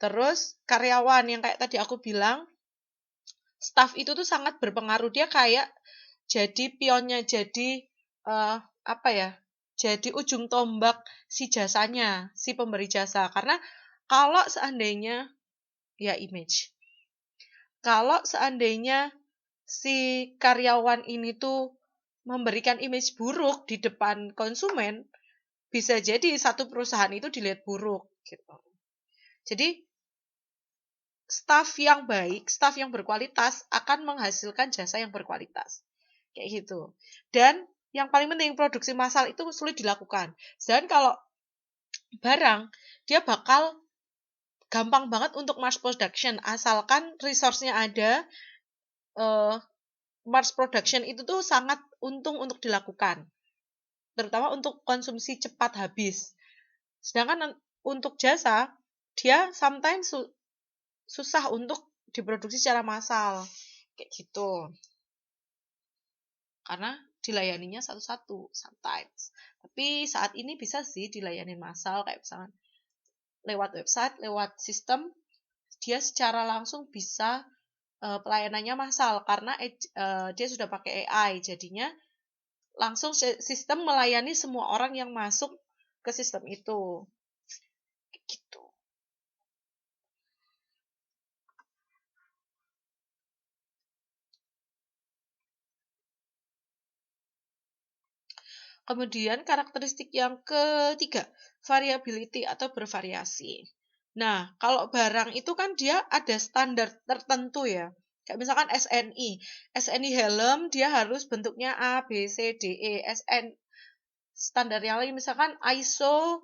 Terus karyawan yang kayak tadi aku bilang, staff itu tuh sangat berpengaruh. Dia kayak jadi pionnya, jadi apa ya? Jadi ujung tombak si jasanya, si pemberi jasa. Karena kalau seandainya ya image. Kalau seandainya si karyawan ini tuh memberikan image buruk di depan konsumen, bisa jadi satu perusahaan itu dilihat buruk gitu. Jadi staf yang baik, staf yang berkualitas akan menghasilkan jasa yang berkualitas. Kayak gitu. Dan yang paling penting produksi massal itu sulit dilakukan. Dan kalau barang dia bakal gampang banget untuk mass production asalkan resource-nya ada. Mass production itu tuh sangat untung untuk dilakukan, terutama untuk konsumsi cepat habis. Sedangkan untuk jasa, dia sometimes susah untuk diproduksi secara massal, kayak gitu. Karena dilayaninya satu-satu sometimes. Tapi saat ini bisa sih dilayani massal, kayak misalnya lewat website, lewat sistem, dia secara langsung bisa pelayanannya massal karena dia sudah pakai AI, jadinya langsung sistem melayani semua orang yang masuk ke sistem itu. Gitu. Kemudian karakteristik yang ketiga, variability atau bervariasi. Nah, kalau barang itu kan dia ada standar tertentu ya. Kayak misalkan SNI. SNI helm dia harus bentuknya A, B, C, D, E. Standar yang lain misalkan ISO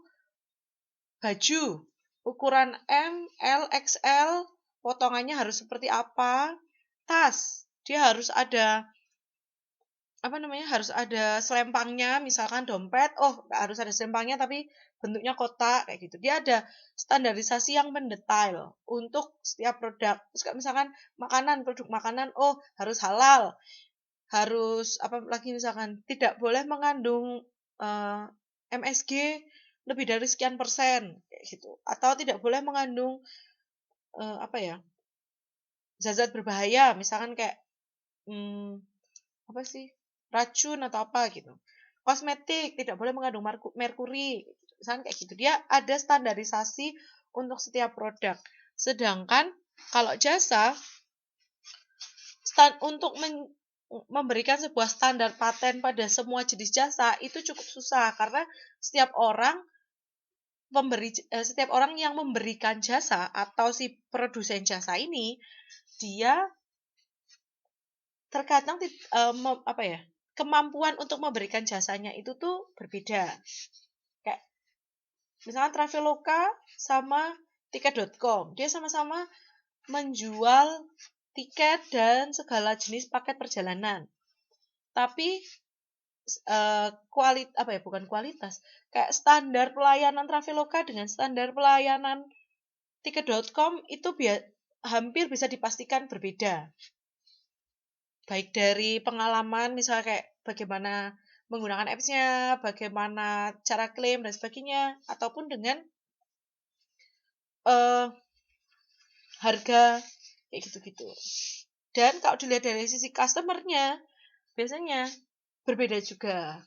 baju, ukuran M, L, XL, potongannya harus seperti apa. Tas, dia harus ada harus ada selempangnya, misalkan dompet, nggak harus ada selempangnya tapi bentuknya kotak kayak gitu. Dia ada standarisasi yang mendetail untuk setiap produk. Terus kayak misalkan makanan, produk makanan, harus halal, harus apalagi misalkan tidak boleh mengandung MSG lebih dari sekian persen kayak gitu. Atau tidak boleh mengandung zat-zat berbahaya, misalkan kayak apa sih? Racun atau apa gitu. Kosmetik tidak boleh mengandung merkuri, misalnya kayak gitu. Dia ada standarisasi untuk setiap produk. Sedangkan kalau jasa, untuk memberikan sebuah standar paten pada semua jenis jasa itu cukup susah karena setiap orang yang memberikan jasa atau si produsen jasa ini dia terkadang kemampuan untuk memberikan jasanya itu tuh berbeda. Kayak misalkan Traveloka sama tiket.com, dia sama-sama menjual tiket dan segala jenis paket perjalanan. Tapi bukan kualitas, kayak standar pelayanan Traveloka dengan standar pelayanan tiket.com itu hampir bisa dipastikan berbeda. Baik dari pengalaman, misalnya kayak bagaimana menggunakan apps-nya, bagaimana cara klaim, dan sebagainya. Ataupun dengan harga, kayak gitu-gitu. Dan kalau dilihat dari sisi customer-nya, biasanya berbeda juga.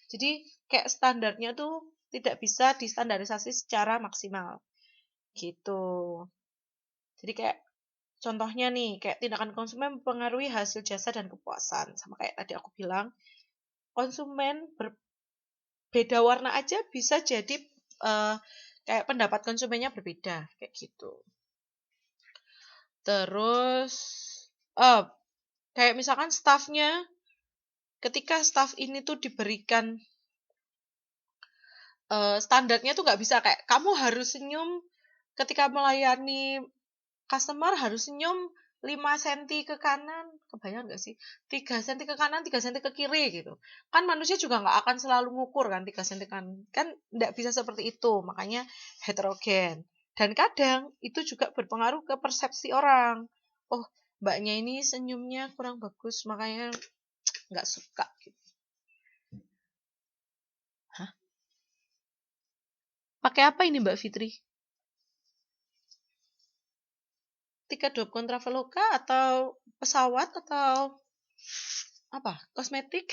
Jadi kayak standarnya tuh tidak bisa distandarisasi secara maksimal. Gitu. Jadi kayak contohnya nih, kayak tindakan konsumen mempengaruhi hasil jasa dan kepuasan. Sama kayak tadi aku bilang, konsumen berbeda warna aja bisa jadi kayak pendapat konsumennya berbeda, kayak gitu. Terus kayak misalkan staffnya ketika staff ini tuh diberikan standarnya tuh nggak bisa kayak kamu harus senyum ketika melayani customer, harus senyum 5 senti ke kanan, kebayang nggak sih? 3 senti ke kanan, 3 senti ke kiri gitu. Kan manusia juga nggak akan selalu ngukur kan 3 senti kan nggak bisa seperti itu, makanya heterogen. Dan kadang itu juga berpengaruh ke persepsi orang. Oh, mbaknya ini senyumnya kurang bagus, makanya nggak suka gitu. Hah? Pakai apa ini Mbak Fitri? Tiket.com Traveloka atau pesawat atau apa? Kosmetik?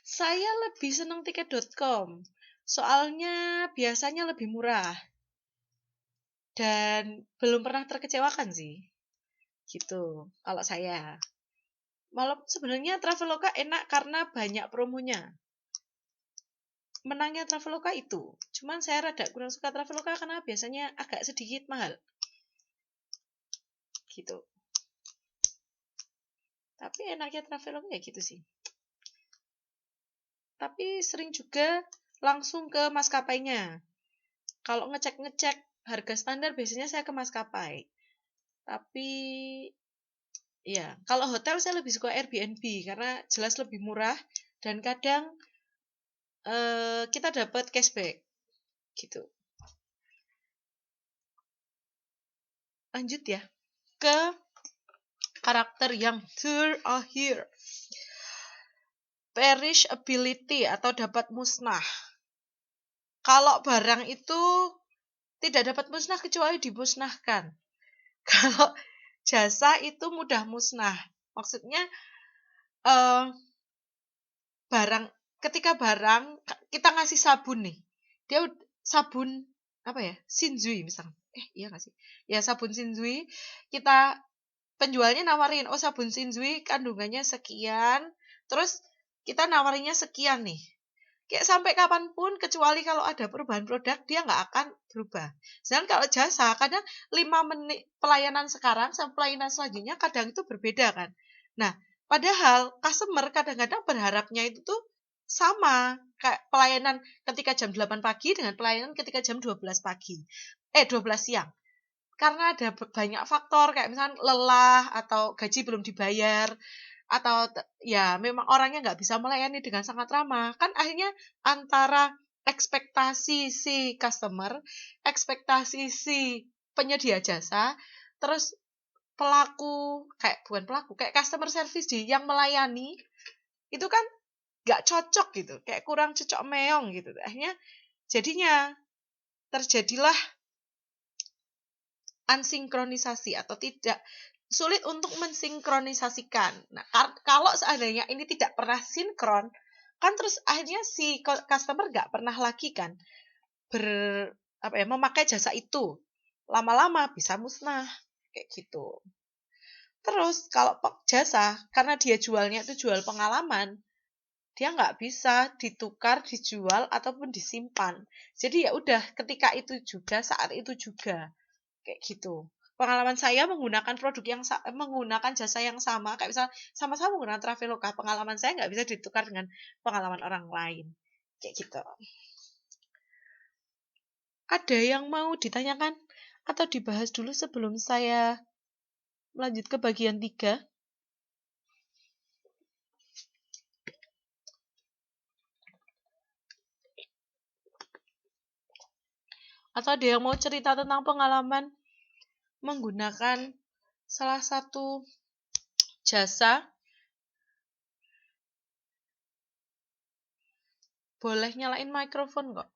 Saya lebih senang tiket.com. Soalnya biasanya lebih murah dan belum pernah terkecewakan sih. Gitu kalau saya. Malah sebenarnya Traveloka enak karena banyak promonya. Menangnya Traveloka itu. Cuman saya rada kurang suka Traveloka karena biasanya agak sedikit mahal. Gitu. Tapi enaknya Traveloka ya gitu sih. Tapi sering juga langsung ke maskapainya. Kalau ngecek-ngecek harga standar biasanya saya ke maskapai. Tapi ya, kalau hotel saya lebih suka Airbnb karena jelas lebih murah dan kadang kita dapat cashback gitu. Lanjut ya ke karakter yang terakhir. Perishability atau dapat musnah. Kalau barang itu tidak dapat musnah kecuali dimusnahkan. Kalau jasa itu mudah musnah. Maksudnya eh, barang ketika barang kita ngasih sabun nih. Dia sabun apa ya? Shinzui misalnya. Iya nggak sih? Ya sabun Shinzui kita penjualnya nawarin, oh sabun Shinzui kandungannya sekian, terus kita nawarinnya sekian nih. Kayak sampai kapanpun, kecuali kalau ada perubahan produk, dia nggak akan berubah. Sedangkan kalau jasa, kadang 5 menit pelayanan sekarang sama pelayanan selanjutnya kadang itu berbeda kan. Nah, padahal customer kadang-kadang berharapnya itu tuh sama. Kayak pelayanan ketika jam 8 pagi dengan pelayanan ketika jam 12 pagi. 12 siang. Karena ada banyak faktor kayak misalnya lelah atau gaji belum dibayar atau ya memang orangnya nggak bisa melayani dengan sangat ramah kan akhirnya antara ekspektasi si customer, ekspektasi si penyedia jasa, terus bukan pelaku kayak customer service di yang melayani itu kan nggak cocok gitu, kayak kurang cocok meong gitu. Akhirnya jadinya terjadilah unsinkronisasi atau tidak sulit untuk mensinkronisasikan. Nah, kalau seandainya ini tidak pernah sinkron, kan terus akhirnya si customer nggak pernah lagi kan memakai jasa itu. Lama-lama bisa musnah kayak gitu. Terus kalau jasa, karena dia jualnya itu jual pengalaman, dia nggak bisa ditukar, dijual ataupun disimpan. Jadi ya udah ketika itu juga, saat itu juga. Kayak gitu. Pengalaman saya menggunakan produk yang menggunakan jasa yang sama, kayak misalnya sama-sama menggunakan Traveloka, pengalaman saya nggak bisa ditukar dengan pengalaman orang lain. Kayak gitu. Ada yang mau ditanyakan atau dibahas dulu sebelum saya lanjut ke bagian 3? Atau ada yang mau cerita tentang pengalaman menggunakan salah satu jasa? Boleh nyalain mikrofon kok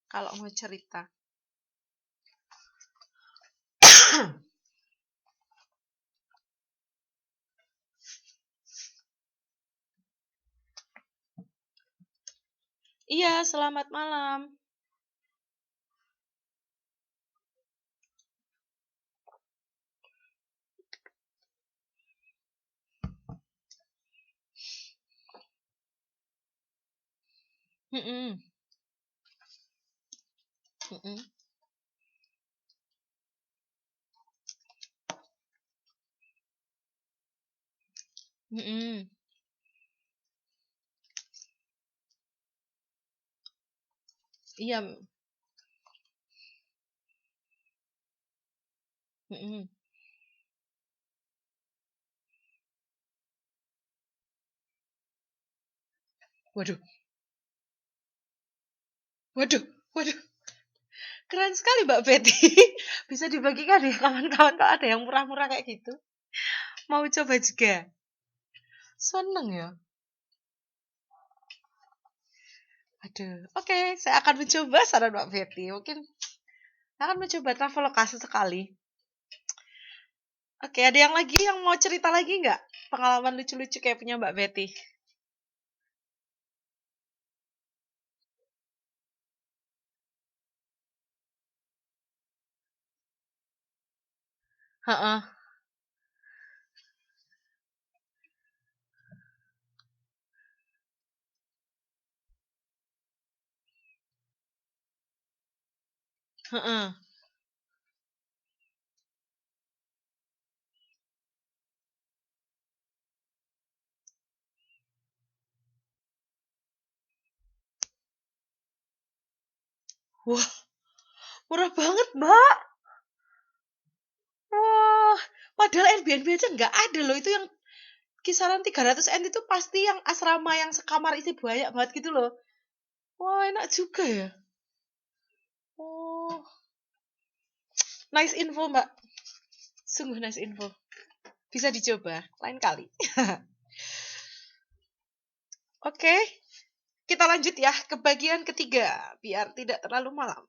kalau mau cerita. Iya, selamat malam. Mm-mm. Mm-mm. Mm-mm. Iya. Mm-mm. Waduh, waduh, waduh. Keren sekali Mbak Betty. Bisa dibagikan ya kawan-kawan kalau ada yang murah-murah kayak gitu. Mau coba juga. Seneng ya. Aduh, oke, saya akan mencoba saran Mbak Betty. Mungkin saya akan mencoba traveloka sekali. Oke, ada yang lagi yang mau cerita lagi nggak? Pengalaman lucu-lucu kayak punya Mbak Betty. Heeh, heeh. Wah, murah banget, Mbak. Wah, padahal Airbnb aja nggak ada loh. Itu yang kisaran 300 M itu pasti yang asrama yang sekamar isi banyak banget gitu loh. Wah, enak juga ya. Oh, nice info, Mbak. Sungguh nice info. Bisa dicoba lain kali. Oke, kita lanjut ya ke bagian ketiga biar tidak terlalu malam.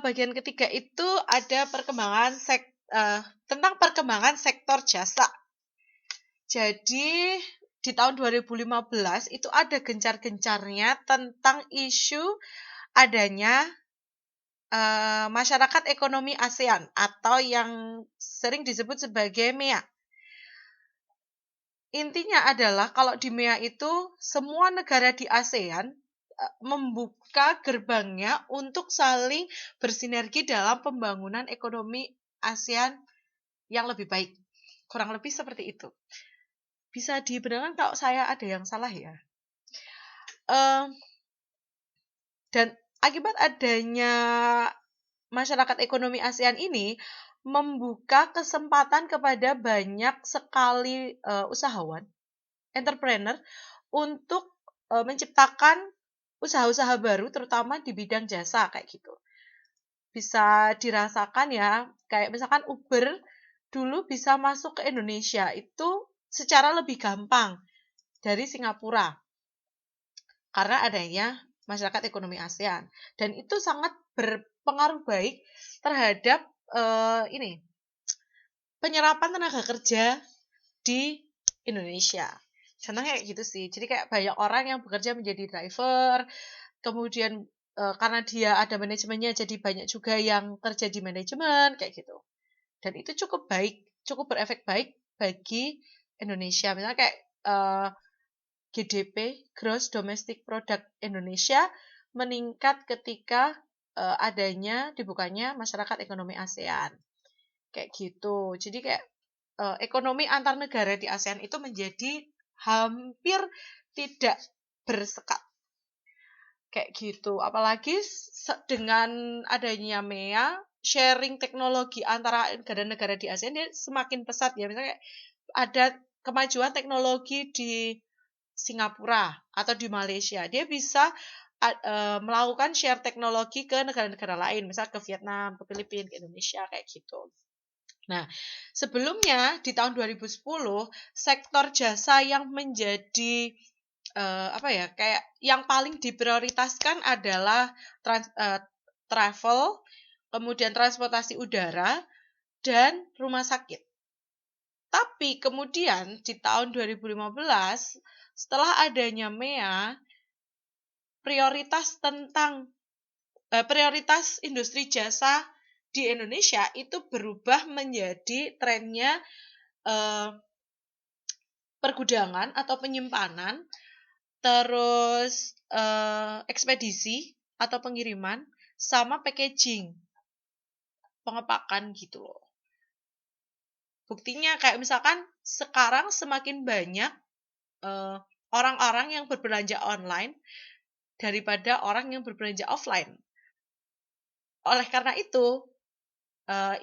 Bagian ketiga itu ada tentang perkembangan sektor jasa. Jadi di tahun 2015 itu ada gencar-gencarnya tentang isu adanya masyarakat ekonomi ASEAN atau yang sering disebut sebagai MEA. Intinya adalah kalau di MEA itu semua negara di ASEAN membuka gerbangnya untuk saling bersinergi dalam pembangunan ekonomi ASEAN yang lebih baik. Kurang lebih seperti itu. Bisa dibenarkan kalau saya ada yang salah ya. Eee, dan akibat adanya masyarakat ekonomi ASEAN ini membuka kesempatan kepada banyak sekali, usahawan, entrepreneur untuk, menciptakan usaha-usaha baru terutama di bidang jasa kayak gitu. Bisa dirasakan ya, kayak misalkan Uber dulu bisa masuk ke Indonesia itu secara lebih gampang dari Singapura karena adanya masyarakat ekonomi ASEAN dan itu sangat berpengaruh baik terhadap ini penyerapan tenaga kerja di Indonesia. Contohnya kayak gitu sih. Jadi kayak banyak orang yang bekerja menjadi driver, kemudian karena dia ada manajemennya jadi banyak juga yang kerja di manajemen kayak gitu. Dan itu cukup baik, cukup berefek baik bagi Indonesia. Misalnya kayak GDP, Gross Domestic Product Indonesia meningkat ketika adanya dibukanya masyarakat ekonomi ASEAN. Kayak gitu. Jadi kayak ekonomi antar negara di ASEAN itu menjadi hampir tidak bersekat. Kayak gitu. Apalagi dengan adanya MEA, sharing teknologi antara negara-negara di ASEAN dia semakin pesat ya. Misalnya ada kemajuan teknologi di Singapura atau di Malaysia. Dia bisa melakukan share teknologi ke negara-negara lain, misal ke Vietnam, ke Filipina, ke Indonesia kayak gitu. Nah, sebelumnya di tahun 2010 sektor jasa yang menjadi apa ya, kayak yang paling diprioritaskan adalah travel, kemudian transportasi udara, dan rumah sakit. Tapi kemudian di tahun 2015, setelah adanya MEA, prioritas industri jasa di Indonesia itu berubah menjadi trennya eh, pergudangan atau penyimpanan, terus ekspedisi atau pengiriman, sama packaging, pengepakan gitu loh. Buktinya kayak misalkan sekarang semakin banyak, eee, orang-orang yang berbelanja online daripada orang yang berbelanja offline. Oleh karena itu,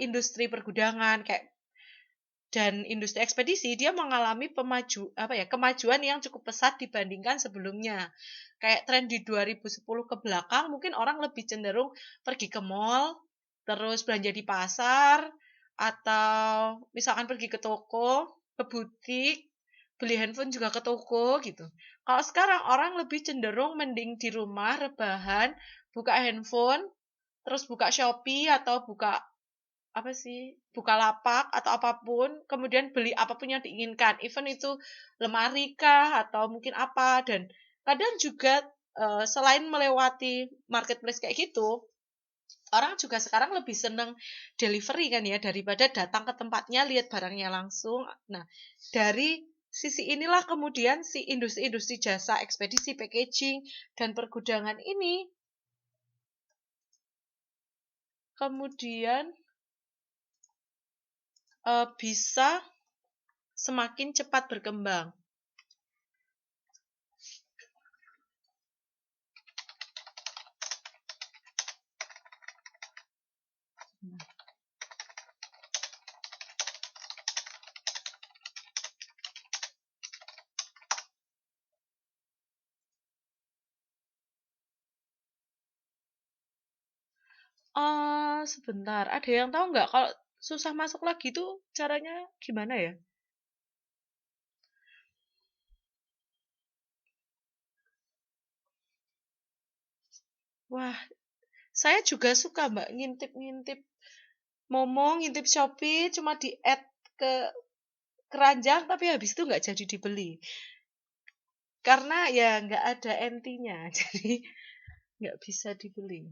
industri pergudangan kayak dan industri ekspedisi dia mengalami kemajuan yang cukup pesat dibandingkan sebelumnya. Kayak tren di 2010 ke belakang mungkin orang lebih cenderung pergi ke mall, terus belanja di pasar, atau misalkan pergi ke toko, ke butik, beli handphone juga ke toko gitu. Kalau sekarang orang lebih cenderung mending di rumah rebahan, buka handphone, terus buka Shopee atau buka apa sih, Bukalapak atau apapun, kemudian beli apapun yang diinginkan, even itu lemari kah atau mungkin apa, dan kadang juga, selain melewati marketplace kayak gitu, orang juga sekarang lebih seneng delivery kan ya, daripada datang ke tempatnya, lihat barangnya langsung. Nah, dari sisi inilah kemudian si industri-industri jasa ekspedisi, packaging, dan pergudangan ini kemudian, bisa semakin cepat berkembang. Sebentar, ada yang tahu nggak kalau susah masuk lagi tuh caranya gimana ya? Wah, saya juga suka Mbak ngintip-ngintip Momo, ngintip Shopee, cuma di-add ke keranjang tapi habis itu nggak jadi dibeli. Karena ya nggak ada NT-nya, jadi nggak bisa dibeli.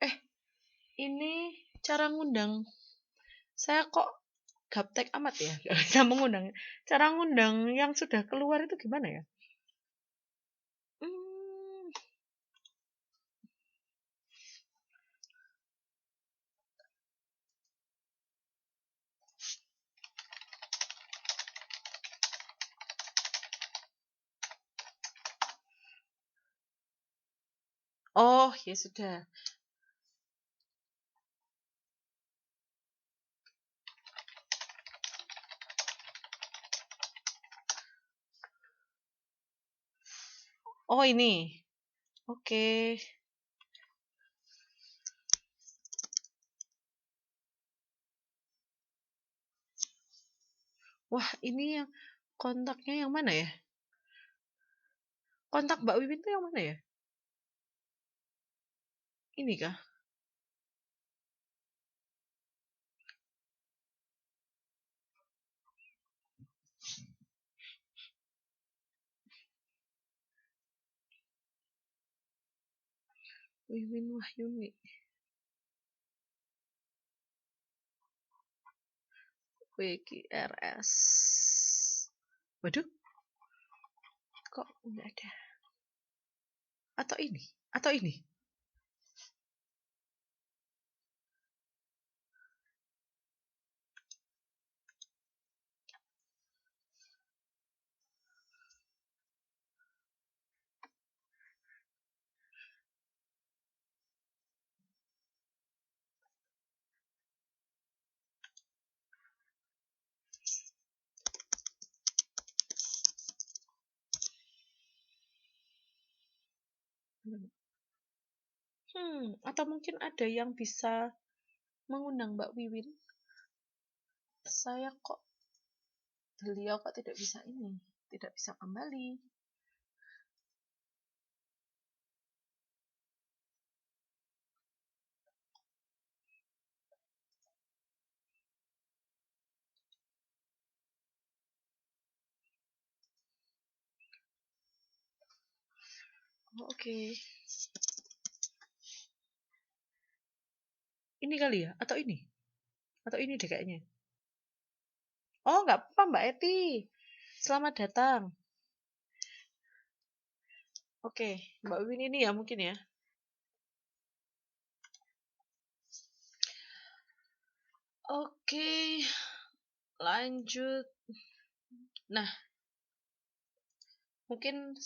Eh, ini cara ngundang. Saya kok gaptek amat ya, nggak bisa mengundang. Cara ngundang yang sudah keluar itu gimana ya? Hmm, oh ya sudah. Oh ini. Oke. Wah, ini yang kontaknya yang mana ya? Kontak Mbak Wiwin tuh yang mana ya? Ini kah? Wiwin Wahyuni. WGRS. Waduh, kok nggak ada? Atau ini? Atau ini? Atau mungkin ada yang bisa mengundang Mbak Wiwin? Saya kok, beliau kok tidak bisa ini, tidak bisa kembali. Oh, oke. Ini kali ya? Atau ini? Atau ini deh kayaknya. Oh, nggak apa-apa Mbak Eti. Selamat datang. Oke, Mbak Wiwin ini ya mungkin ya. Oke, lanjut. Nah, mungkin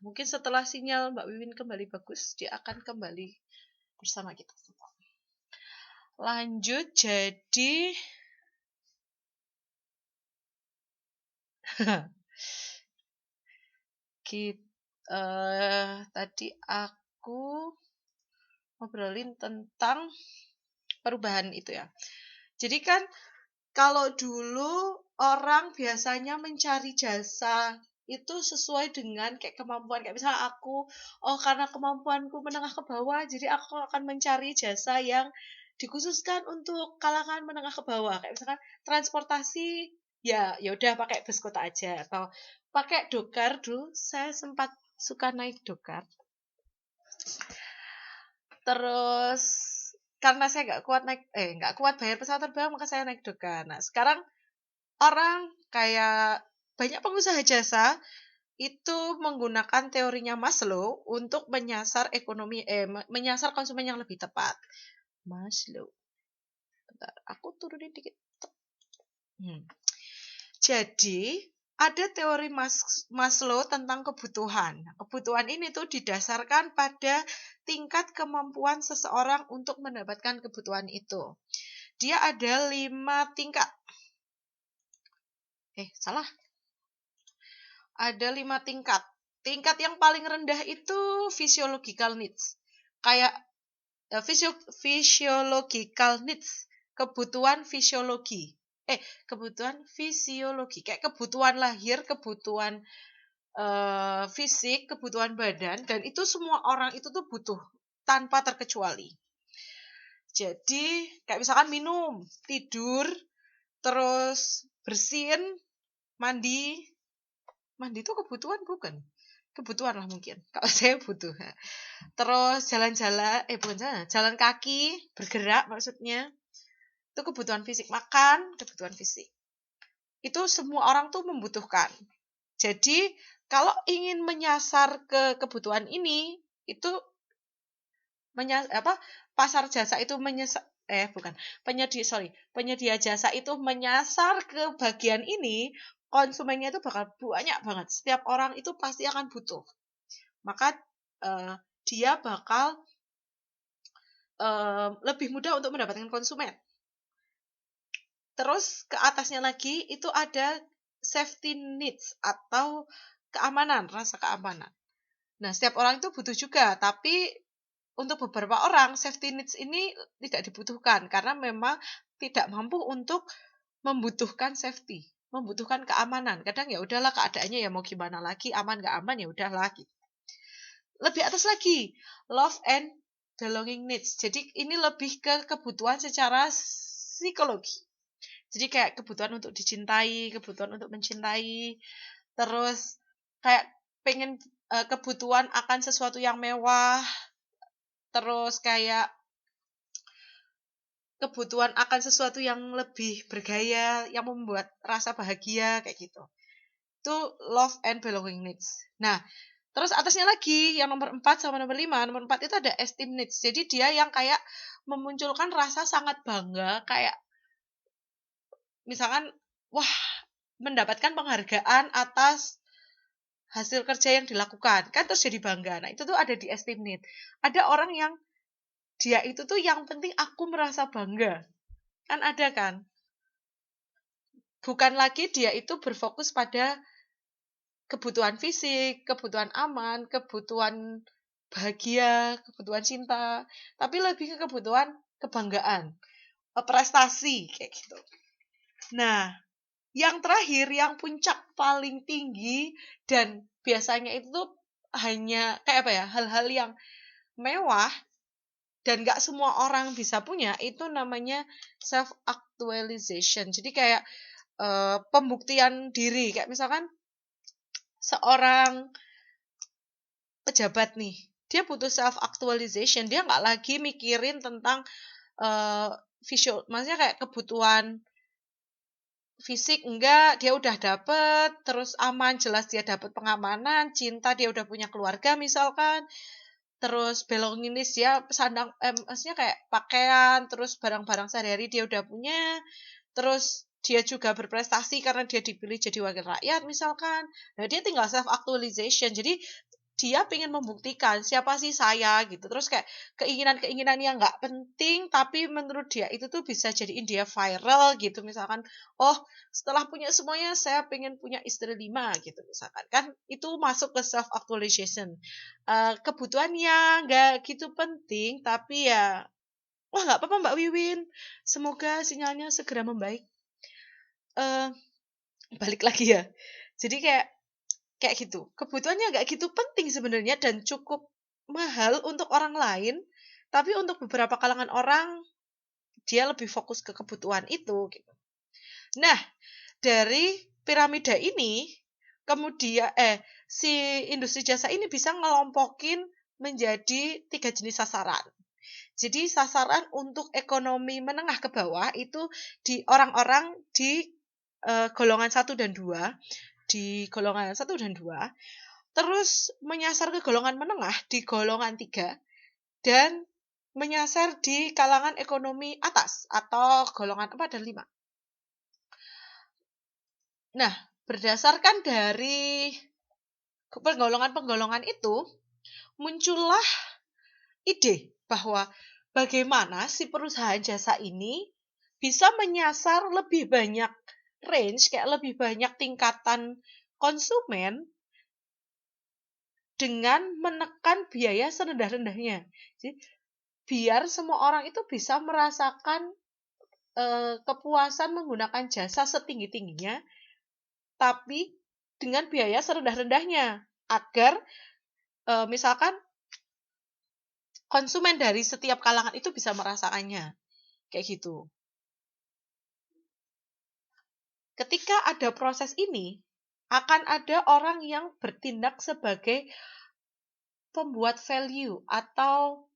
mungkin setelah sinyal Mbak Wiwin kembali bagus, dia akan kembali bersama kita semua. Lanjut, jadi tadi aku ngobrolin tentang perubahan itu ya. Jadi kan kalau dulu orang biasanya mencari jasa itu sesuai dengan kayak kemampuan. Kayak misalnya aku, karena kemampuanku menengah ke bawah, jadi aku akan mencari jasa yang dikhususkan untuk kalangan menengah ke bawah. Kayak misalkan transportasi, ya udah pakai bus kota aja atau pakai dokar dulu. Saya sempat suka naik dokar. Terus karena saya nggak kuat bayar pesawat terbang, maka saya naik dokar. Nah, sekarang orang kayak banyak pengusaha jasa itu menggunakan teorinya Maslow untuk menyasar menyasar konsumen yang lebih tepat. Maslow. Bentar, aku turunin dikit. Jadi, ada teori Maslow tentang kebutuhan. Kebutuhan ini tuh didasarkan pada tingkat kemampuan seseorang untuk mendapatkan kebutuhan itu. Dia ada 5 tingkat. Salah. Ada 5 tingkat. Tingkat yang paling rendah itu physiological needs. Kayak physiological needs, kebutuhan fisiologi. Kebutuhan fisiologi, kayak kebutuhan lahir, kebutuhan fisik, kebutuhan badan, dan itu semua orang itu tuh butuh tanpa terkecuali. Jadi kayak misalkan minum, tidur, terus bersin, mandi itu kebutuhan bukan? Kebutuhan lah mungkin. Kalau saya butuh. Terus jalan kaki, bergerak maksudnya. Itu kebutuhan fisik, makan, kebutuhan fisik. Itu semua orang tuh membutuhkan. Jadi, kalau ingin menyasar ke kebutuhan ini, itu pasar jasa itu penyedia jasa itu menyasar ke bagian ini, konsumennya itu bakal banyak banget. Setiap orang itu pasti akan butuh. Maka dia bakal lebih mudah untuk mendapatkan konsumen. Terus ke atasnya lagi itu ada safety needs atau keamanan, rasa keamanan. Nah, setiap orang itu butuh juga, tapi untuk beberapa orang safety needs ini tidak dibutuhkan karena memang tidak mampu untuk membutuhkan safety, membutuhkan keamanan. Kadang ya udahlah keadaannya ya mau gimana lagi, aman nggak aman ya udahlah gitu. Lebih atas lagi, love and belonging needs. Jadi ini lebih ke kebutuhan secara psikologi. Jadi kayak kebutuhan untuk dicintai, kebutuhan untuk mencintai, terus kayak pengen kebutuhan akan sesuatu yang mewah, terus kayak kebutuhan akan sesuatu yang lebih bergaya, yang membuat rasa bahagia, kayak gitu. Itu love and belonging needs. Nah, terus atasnya lagi, yang nomor 4 sama nomor 5. Nomor 4 itu ada esteem needs. Jadi dia yang kayak memunculkan rasa sangat bangga, kayak misalkan, wah, mendapatkan penghargaan atas hasil kerja yang dilakukan. Kan terus jadi bangga. Nah, itu tuh ada di esteem need. Ada orang yang dia itu tuh yang penting aku merasa bangga. Kan ada kan? Bukan lagi dia itu berfokus pada kebutuhan fisik, kebutuhan aman, kebutuhan bahagia, kebutuhan cinta. Tapi lebih ke kebutuhan kebanggaan, prestasi, kayak gitu. Nah, yang terakhir, yang puncak paling tinggi dan biasanya itu tuh hanya kayak hal-hal yang mewah dan nggak semua orang bisa punya, itu namanya self actualization. Jadi kayak pembuktian diri, kayak misalkan seorang pejabat nih, dia butuh self actualization, dia nggak lagi mikirin tentang maksudnya kayak kebutuhan fisik enggak, dia udah dapet, terus aman, jelas dia dapet pengamanan, cinta, dia udah punya keluarga misalkan, terus belonging list dia maksudnya kayak pakaian, terus barang-barang sehari-hari dia udah punya, terus dia juga berprestasi karena dia dipilih jadi wakil rakyat misalkan. Nah, dia tinggal self actualization. Jadi dia pengen membuktikan siapa sih saya gitu. Terus kayak keinginan-keinginan yang nggak penting tapi menurut dia itu tuh bisa jadiin dia viral gitu. Misalkan, oh setelah punya semuanya saya pengen punya istri 5 gitu misalkan. Kan itu masuk ke self actualization. Kebutuhannya nggak gitu penting tapi ya, wah nggak apa-apa Mbak Wiwin. Semoga sinyalnya segera membaik. Eh balik lagi ya. Jadi kayak kayak gitu. Kebutuhannya nggak gitu penting sebenarnya dan cukup mahal untuk orang lain, tapi untuk beberapa kalangan orang dia lebih fokus ke kebutuhan itu gitu. Nah, dari piramida ini kemudian si industri jasa ini bisa ngelompokin menjadi 3 jenis sasaran. Jadi sasaran untuk ekonomi menengah ke bawah itu di orang-orang di golongan 1 dan 2, di golongan 1 dan 2, terus menyasar ke golongan menengah di golongan 3, dan menyasar di kalangan ekonomi atas atau golongan 4 dan 5. Nah, berdasarkan dari penggolongan-penggolongan itu, muncullah ide bahwa bagaimana si perusahaan jasa ini bisa menyasar lebih banyak range, kayak lebih banyak tingkatan konsumen dengan menekan biaya serendah-rendahnya. Jadi, biar semua orang itu bisa merasakan kepuasan menggunakan jasa setinggi-tingginya, tapi dengan biaya serendah-rendahnya. Agar misalkan konsumen dari setiap kalangan itu bisa merasakannya. Kayak gitu. Ketika ada proses ini, akan ada orang yang bertindak sebagai pembuat value atau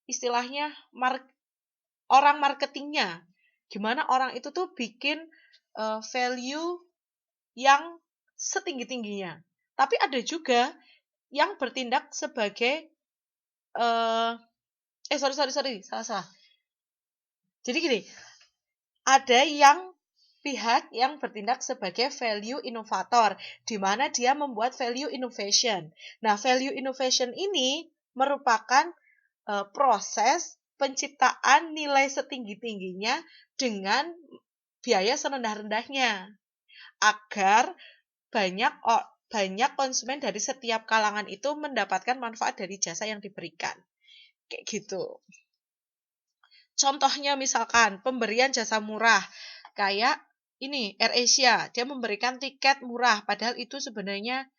istilahnya orang marketingnya. Gimana orang itu tuh bikin value yang setinggi-tingginya. Tapi ada juga yang bertindak sebagai salah. Jadi gini, ada yang pihak yang bertindak sebagai value inovator, di mana dia membuat value innovation. Nah, value innovation ini merupakan proses penciptaan nilai setinggi-tingginya dengan biaya serendah-rendahnya, agar banyak konsumen dari setiap kalangan itu mendapatkan manfaat dari jasa yang diberikan. Kayak gitu. Contohnya misalkan pemberian jasa murah. Kayak ini AirAsia, dia memberikan tiket murah padahal itu sebenarnya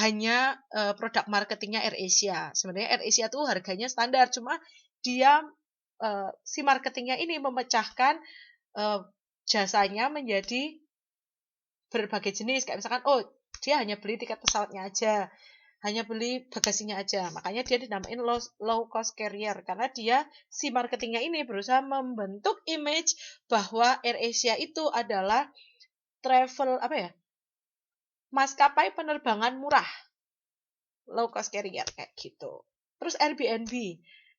hanya produk marketingnya AirAsia. Sebenarnya AirAsia tuh harganya standar, cuma dia si marketingnya ini memecahkan jasanya menjadi berbagai jenis. Kayak misalkan, oh dia hanya beli tiket pesawatnya aja, hanya beli bagasinya aja. Makanya dia dinamain low cost carrier, karena dia si marketingnya ini berusaha membentuk image bahwa AirAsia itu adalah travel maskapai penerbangan murah, low cost carrier kayak gitu. Terus Airbnb,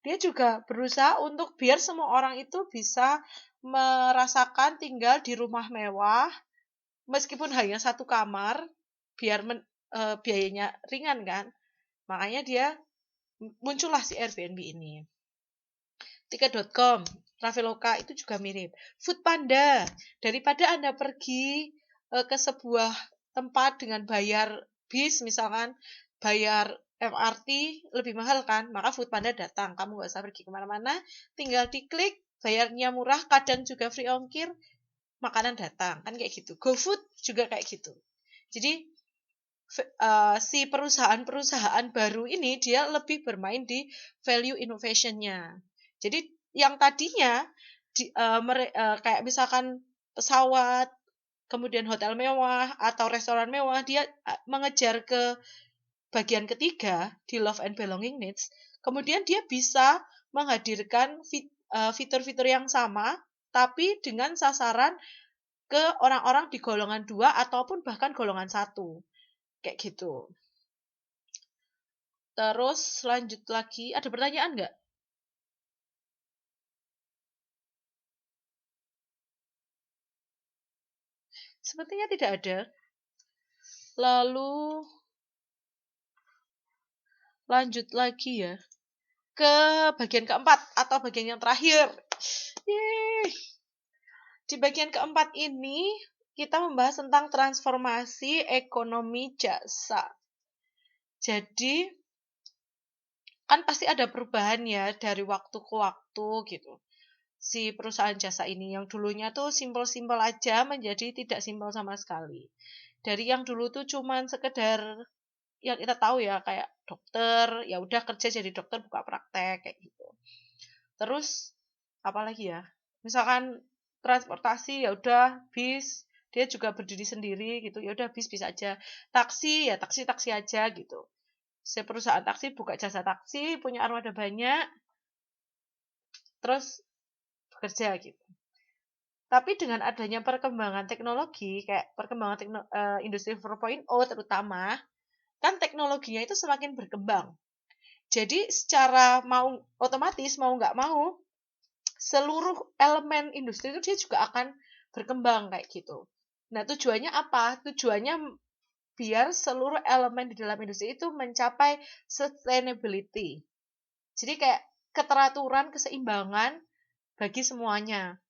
dia juga berusaha untuk biar semua orang itu bisa merasakan tinggal di rumah mewah meskipun hanya 1 kamar, biar biayanya ringan kan. Makanya dia muncullah si Airbnb ini. Tiket.com, Traveloka itu juga mirip. Foodpanda, daripada Anda pergi ke sebuah tempat dengan bayar bis misalkan, bayar MRT lebih mahal kan, maka Foodpanda datang. Kamu nggak usah pergi kemana-mana, tinggal diklik, bayarnya murah, kadang juga free ongkir, makanan datang. Kan kayak gitu. GoFood juga kayak gitu. Jadi si perusahaan-perusahaan baru ini dia lebih bermain di value innovation-nya. Jadi yang tadinya kayak misalkan pesawat, kemudian hotel mewah atau restoran mewah, dia mengejar ke bagian ketiga di love and belonging needs. Kemudian dia bisa menghadirkan fitur-fitur yang sama, tapi dengan sasaran ke orang-orang di golongan 2 ataupun bahkan golongan 1. Kayak gitu. Terus lanjut lagi, ada pertanyaan nggak? Sepertinya tidak ada. Lalu lanjut lagi ya ke bagian keempat atau bagian yang terakhir. Yeay. Di bagian keempat ini kita membahas tentang transformasi ekonomi jasa. Jadi kan pasti ada perubahan ya dari waktu ke waktu gitu. Si perusahaan jasa ini yang dulunya tuh simpel-simpel aja menjadi tidak simpel sama sekali. Dari yang dulu tuh cuman sekedar yang kita tahu ya kayak dokter, ya udah kerja jadi dokter buka praktek kayak gitu. Terus apalagi ya? Misalkan transportasi ya udah bis, dia juga berdiri sendiri gitu. Ya udah bis aja. Taksi ya taksi aja gitu. Si perusahaan taksi buka jasa taksi, punya armada banyak, terus bekerja gitu. Tapi dengan adanya perkembangan teknologi, kayak perkembangan industri 4.0 terutama, kan teknologinya itu semakin berkembang. Jadi secara otomatis mau nggak mau, seluruh elemen industri itu dia juga akan berkembang kayak gitu. Nah tujuannya apa? Tujuannya biar seluruh elemen di dalam industri itu mencapai sustainability. Jadi kayak keteraturan, keseimbangan bagi semuanya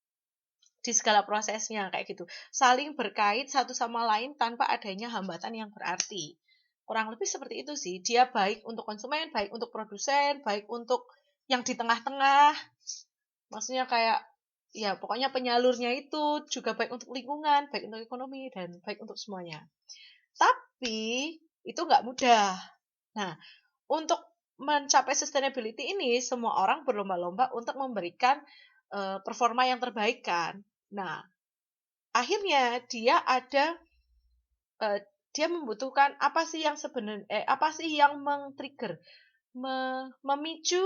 di segala prosesnya kayak gitu. Saling berkait satu sama lain tanpa adanya hambatan yang berarti. Kurang lebih seperti itu sih. Dia baik untuk konsumen, baik untuk produsen, baik untuk yang di tengah-tengah. Maksudnya kayak ya pokoknya penyalurnya itu juga baik untuk lingkungan, baik untuk ekonomi dan baik untuk semuanya. Tapi itu nggak mudah. Nah, untuk mencapai sustainability ini semua orang berlomba-lomba untuk memberikan performa yang terbaik kan. Nah, akhirnya dia membutuhkan apa sih yang apa sih yang men-trigger, memicu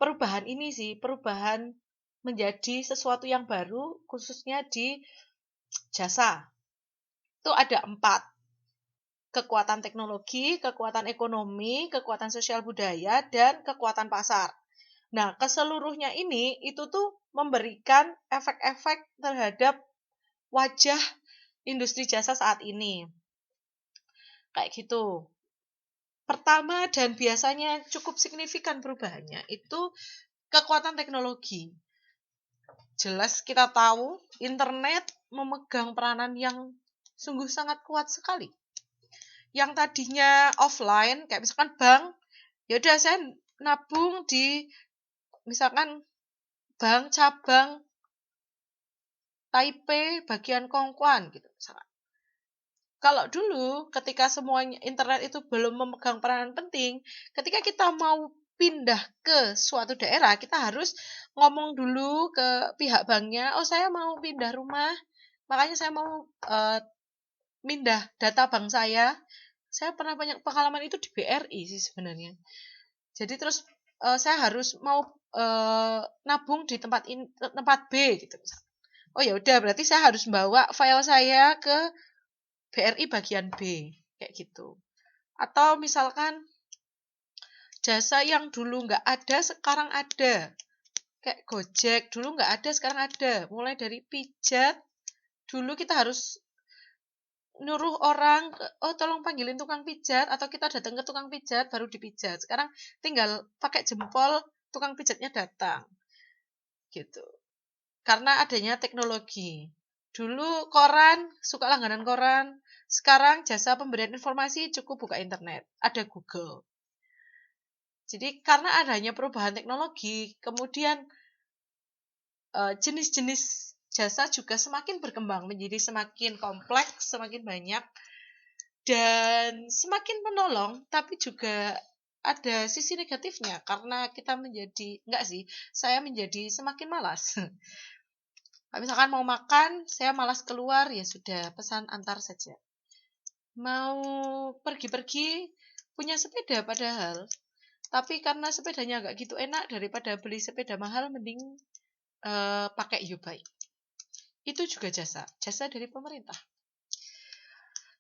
perubahan ini sih, perubahan menjadi sesuatu yang baru khususnya di jasa. Itu ada 4. Kekuatan teknologi, kekuatan ekonomi, kekuatan sosial budaya, dan kekuatan pasar. Nah, keseluruhnya ini itu tuh memberikan efek-efek terhadap wajah industri jasa saat ini. Kayak gitu. Pertama dan biasanya cukup signifikan perubahannya itu kekuatan teknologi. Jelas kita tahu internet memegang peranan yang sungguh sangat kuat sekali. Yang tadinya offline, kayak misalkan bank, ya udah saya nabung di misalkan bank cabang Taipei bagian Kongguan gitu misalkan. Kalau dulu ketika semuanya internet itu belum memegang peranan penting, ketika kita mau pindah ke suatu daerah, kita harus ngomong dulu ke pihak banknya, oh saya mau pindah rumah, makanya saya mau pindah data bank saya. Saya pernah banyak pengalaman itu di BRI sih sebenarnya. Jadi terus saya harus mau nabung di tempat B gitu. Oh ya udah berarti saya harus bawa file saya ke BRI bagian B kayak gitu. Atau misalkan jasa yang dulu nggak ada sekarang ada. Kayak Gojek dulu nggak ada sekarang ada. Mulai dari pijat dulu kita harus nyuruh orang, oh tolong panggilin tukang pijat atau kita datang ke tukang pijat baru dipijat. Sekarang tinggal pakai jempol tukang pijatnya datang. Gitu. Karena adanya teknologi. Dulu koran, suka langganan koran. Sekarang jasa pemberian informasi cukup buka internet. Ada Google. Jadi karena adanya perubahan teknologi, kemudian jenis-jenis jasa juga semakin berkembang menjadi semakin kompleks, semakin banyak, dan semakin menolong, tapi juga ada sisi negatifnya karena kita saya menjadi semakin malas. Misalkan mau makan, saya malas keluar, ya sudah, pesan antar saja. Mau pergi-pergi, punya sepeda padahal. Tapi karena sepedanya nggak gitu enak, daripada beli sepeda mahal, mending pakai YouBike. Itu juga jasa dari pemerintah.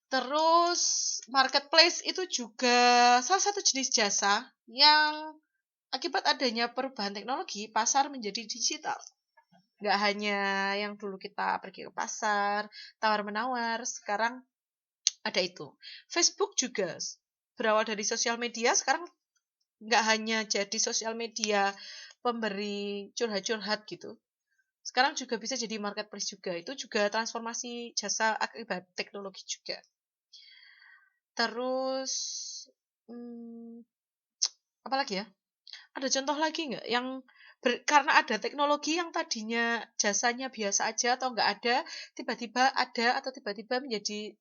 Terus, marketplace itu juga salah satu jenis jasa yang akibat adanya perubahan teknologi, pasar menjadi digital. Nggak hanya yang dulu kita pergi ke pasar, tawar-menawar, sekarang ada itu. Facebook juga berawal dari sosial media, sekarang nggak hanya jadi sosial media pemberi curhat-curhat gitu. Sekarang juga bisa jadi marketplace juga. Itu juga transformasi jasa akibat teknologi juga. Terus, hmm, apa lagi ya? Ada contoh lagi nggak yang karena ada teknologi yang tadinya jasanya biasa aja atau nggak ada, tiba-tiba ada atau tiba-tiba menjadi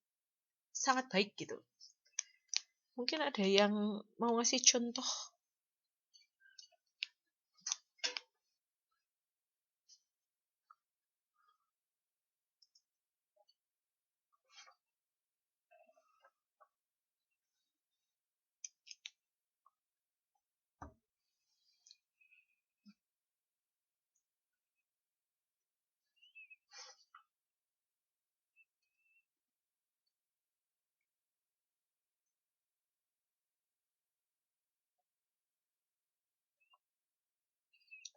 sangat baik gitu. Mungkin ada yang mau ngasih contoh.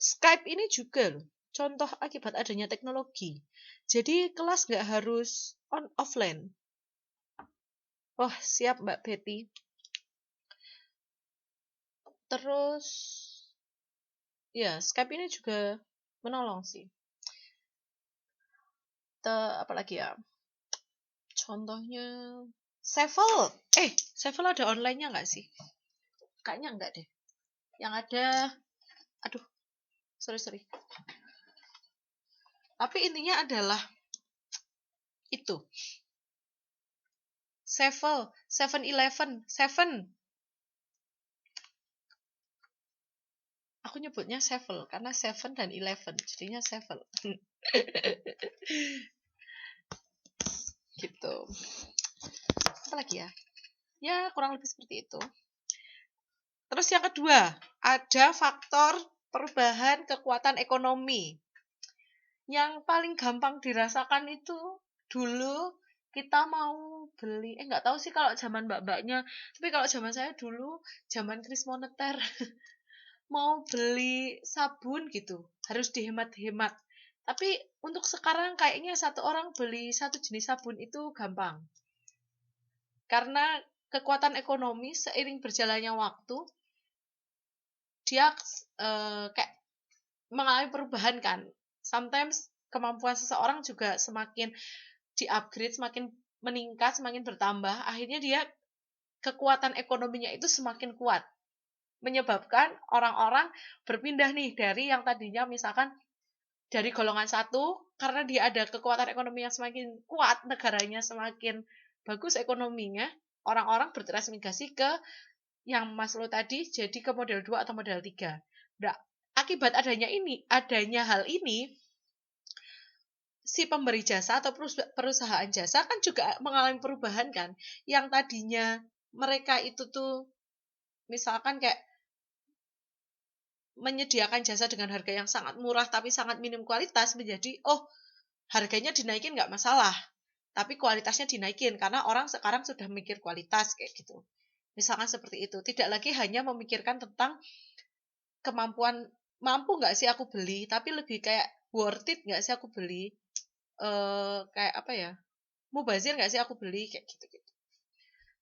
Skype ini juga loh, contoh akibat adanya teknologi. Jadi kelas nggak harus offline. Wah, siap Mbak Betty. Terus, ya Skype ini juga menolong sih. Apalagi ya? Contohnya, Sevel. Sevel ada online-nya nggak sih? Kayaknya enggak deh. Yang ada, aduh, sorry. Tapi intinya adalah itu. Sevel, 7-Eleven, Seven. Aku nyebutnya Sevel karena Seven dan Eleven, jadinya Sevel. Gitu. Apa lagi ya? Ya, kurang lebih seperti itu. Terus yang kedua, ada faktor perubahan kekuatan ekonomi. Yang paling gampang dirasakan itu dulu kita mau beli, nggak tahu sih kalau zaman mbak-mbaknya, tapi kalau zaman saya dulu, zaman kris moneter, mau beli sabun gitu, harus dihemat-hemat. Tapi untuk sekarang kayaknya satu orang beli satu jenis sabun itu gampang. Karena kekuatan ekonomi seiring berjalannya waktu, dia kayak mengalami perubahan kan. Sometimes kemampuan seseorang juga semakin di-upgrade, semakin meningkat, semakin bertambah. Akhirnya dia kekuatan ekonominya itu semakin kuat. Menyebabkan orang-orang berpindah nih dari yang tadinya misalkan dari golongan satu, karena dia ada kekuatan ekonomi yang semakin kuat, negaranya semakin bagus ekonominya, orang-orang bertransmigrasi ke yang Maslow tadi jadi ke model 2 atau model 3. Nah, akibat adanya hal ini, si pemberi jasa atau perusahaan jasa kan juga mengalami perubahan kan. Yang tadinya mereka itu tuh misalkan kayak menyediakan jasa dengan harga yang sangat murah tapi sangat minim kualitas menjadi harganya dinaikin nggak masalah, tapi kualitasnya dinaikin karena orang sekarang sudah mikir kualitas kayak gitu. Misalkan seperti itu, tidak lagi hanya memikirkan tentang kemampuan, mampu nggak sih aku beli, tapi lebih kayak worth it nggak sih aku beli, kayak apa ya, mubazir nggak sih aku beli kayak gitu-gitu.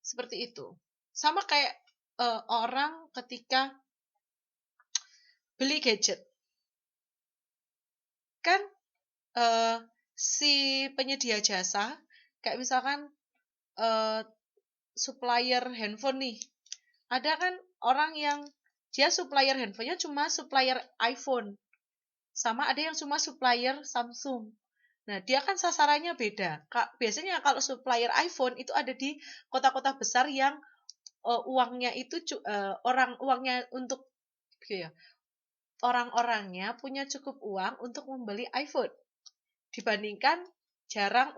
Seperti itu. Sama kayak orang ketika beli gadget. Kan si penyedia jasa, kayak misalkan eh, supplier handphone nih. Ada kan orang yang dia supplier handphonenya cuma supplier iPhone. Sama ada yang cuma supplier Samsung. Nah, dia kan sasarannya beda. Biasanya kalau supplier iPhone itu ada di kota-kota besar yang uangnya itu uangnya untuk ya, orang-orangnya punya cukup uang untuk membeli iPhone. Dibandingkan jarang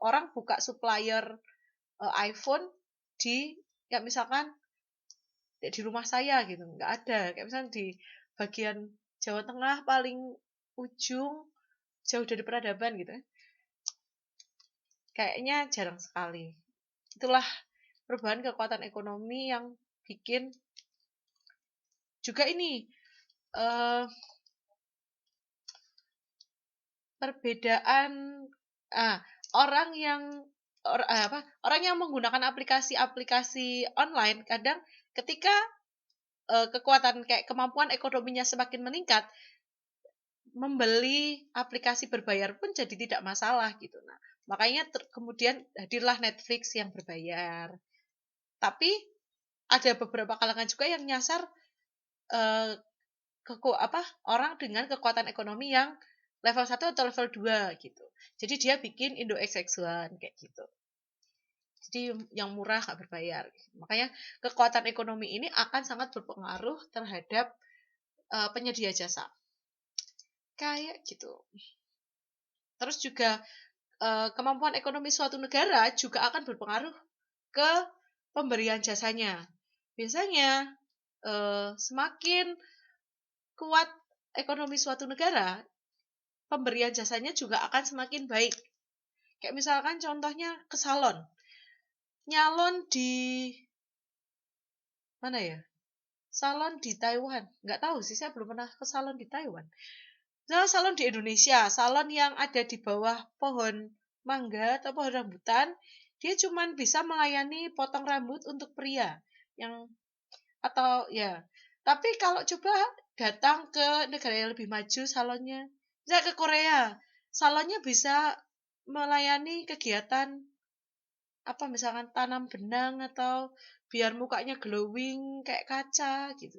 orang buka supplier iPhone di ya misalkan di rumah saya gitu, nggak ada. Kayak misalnya di bagian Jawa Tengah paling ujung jauh dari peradaban gitu. Kayaknya jarang sekali. Itulah perubahan kekuatan ekonomi yang bikin juga ini perbedaan ah, orang yang orang yang menggunakan aplikasi-aplikasi online kadang ketika kekuatan kayak kemampuan ekonominya semakin meningkat, membeli aplikasi berbayar pun jadi tidak masalah gitu. Nah, makanya kemudian hadirlah Netflix yang berbayar. Tapi ada beberapa kalangan juga yang nyasar eh, orang dengan kekuatan ekonomi yang level 1 atau level 2 gitu. Jadi dia bikin Indo XX1 kayak gitu. Jadi yang murah nggak berbayar. Makanya kekuatan ekonomi ini akan sangat berpengaruh terhadap penyedia jasa. Kayak gitu. Terus juga kemampuan ekonomi suatu negara juga akan berpengaruh ke pemberian jasanya. Biasanya semakin kuat ekonomi suatu negara, pemberian jasanya juga akan semakin baik. Kayak misalkan contohnya ke salon. Nyalon di mana ya? Salon di Taiwan. Nggak tahu sih, saya belum pernah ke salon di Taiwan. Misalnya salon di Indonesia, salon yang ada di bawah pohon mangga atau pohon rambutan, dia cuma bisa melayani potong rambut untuk pria. Yang atau ya. Tapi kalau coba datang ke negara yang lebih maju salonnya, misalnya ke Korea, salonnya bisa melayani kegiatan apa misalkan tanam benang atau biar mukanya glowing kayak kaca gitu.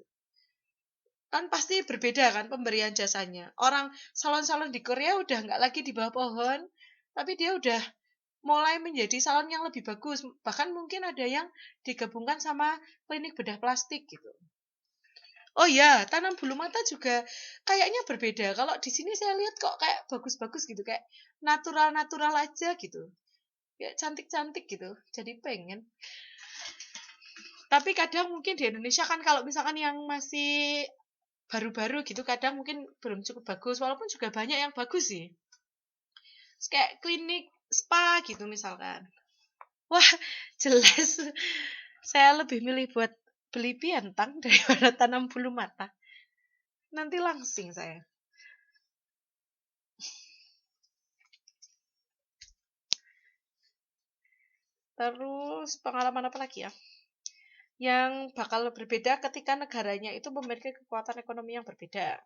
Kan pasti berbeda kan pemberian jasanya. Orang salon-salon di Korea udah nggak lagi di bawah pohon, tapi dia udah mulai menjadi salon yang lebih bagus. Bahkan mungkin ada yang digabungkan sama klinik bedah plastik gitu. Oh ya, tanam bulu mata juga kayaknya berbeda. Kalau di sini saya lihat kok kayak bagus-bagus gitu, kayak natural-natural aja gitu. Kayak cantik-cantik gitu. Jadi pengen. Tapi kadang mungkin di Indonesia kan kalau misalkan yang masih baru-baru gitu kadang mungkin belum cukup bagus walaupun juga banyak yang bagus sih. Kayak klinik spa gitu misalkan. Wah, jelas saya lebih milih buat beli piantang daripada tanam bulu mata. Nanti langsing saya. Terus pengalaman apa lagi ya? Yang bakal berbeda ketika negaranya itu memiliki kekuatan ekonomi yang berbeda.